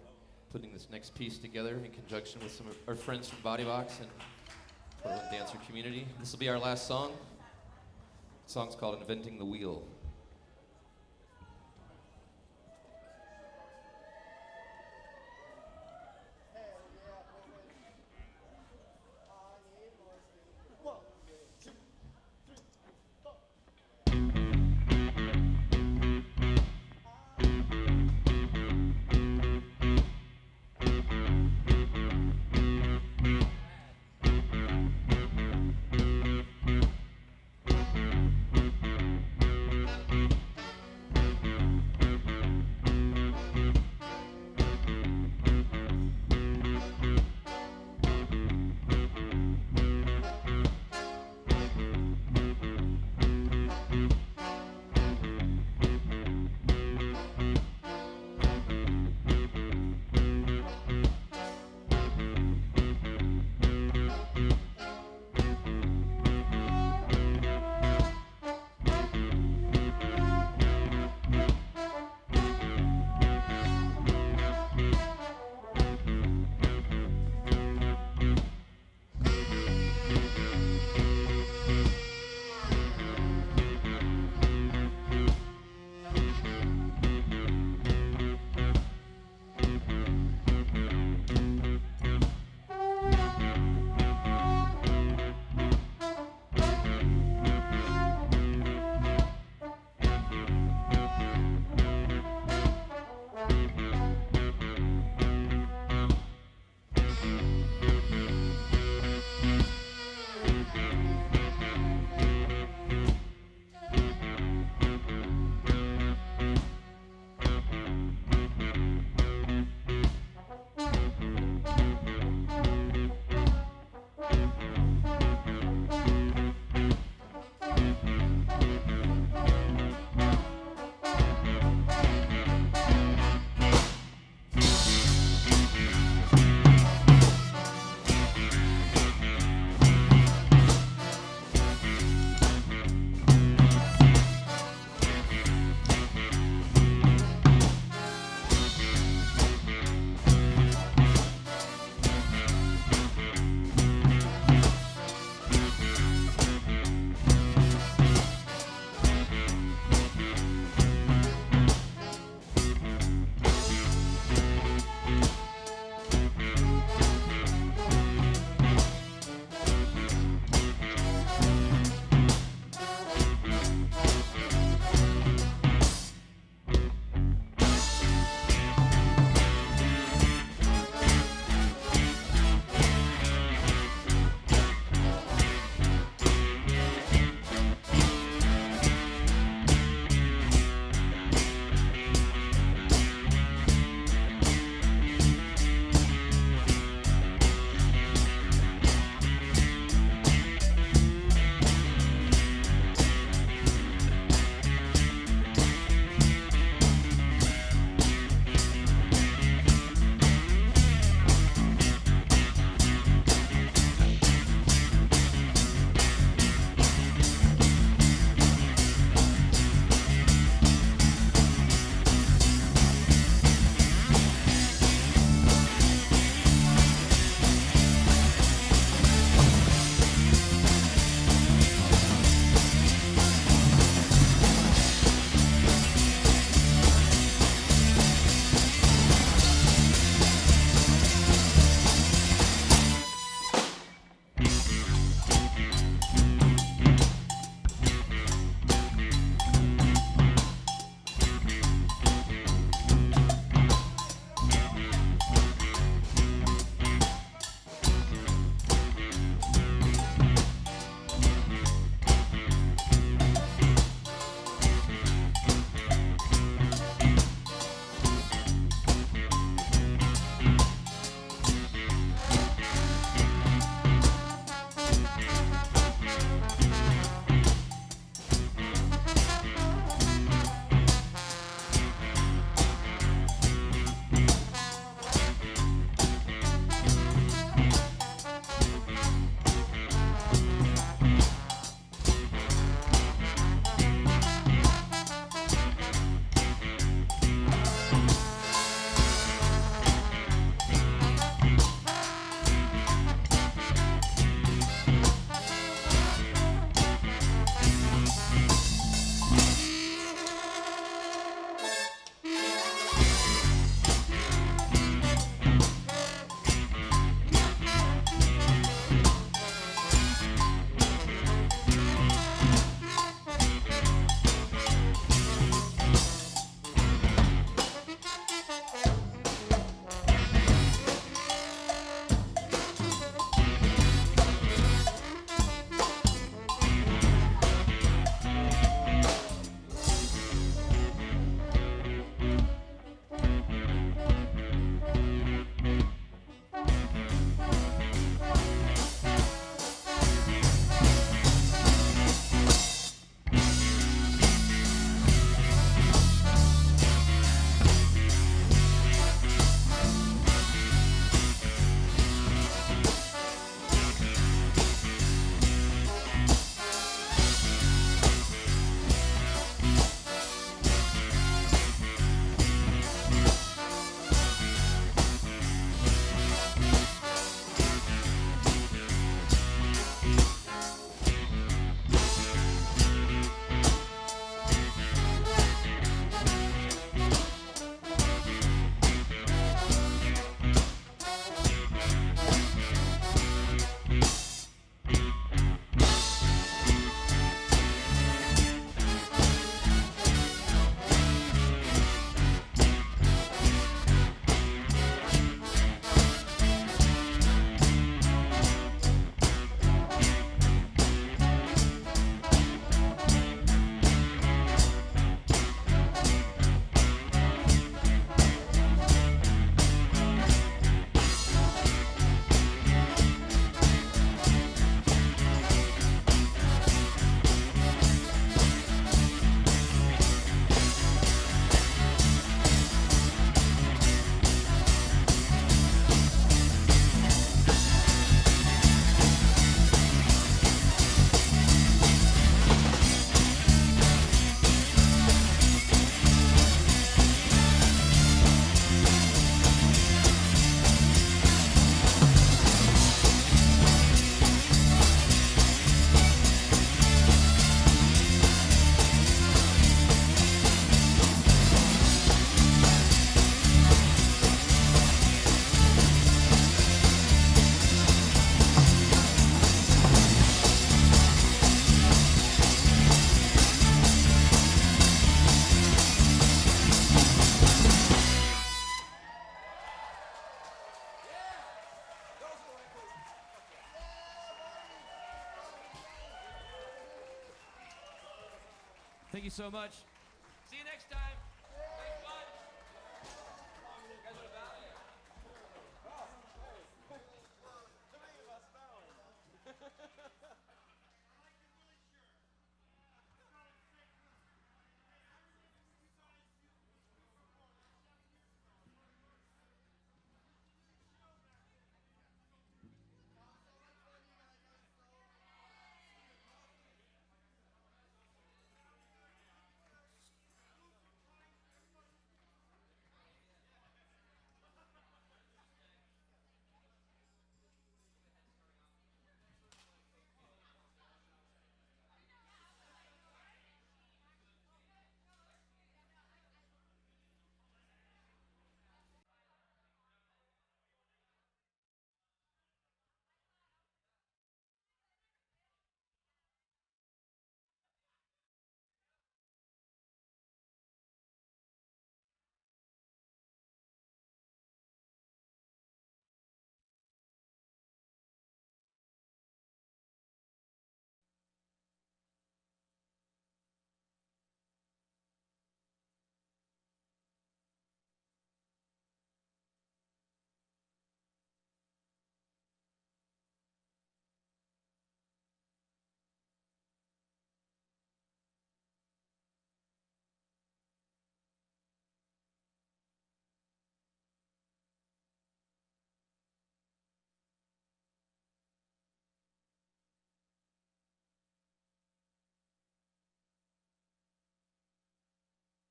putting this next piece together in conjunction with some of our friends from Body Box and Portland dancer community. This will be our last song. The song's called Inventing the Wheel. Thank you so much. See you next time.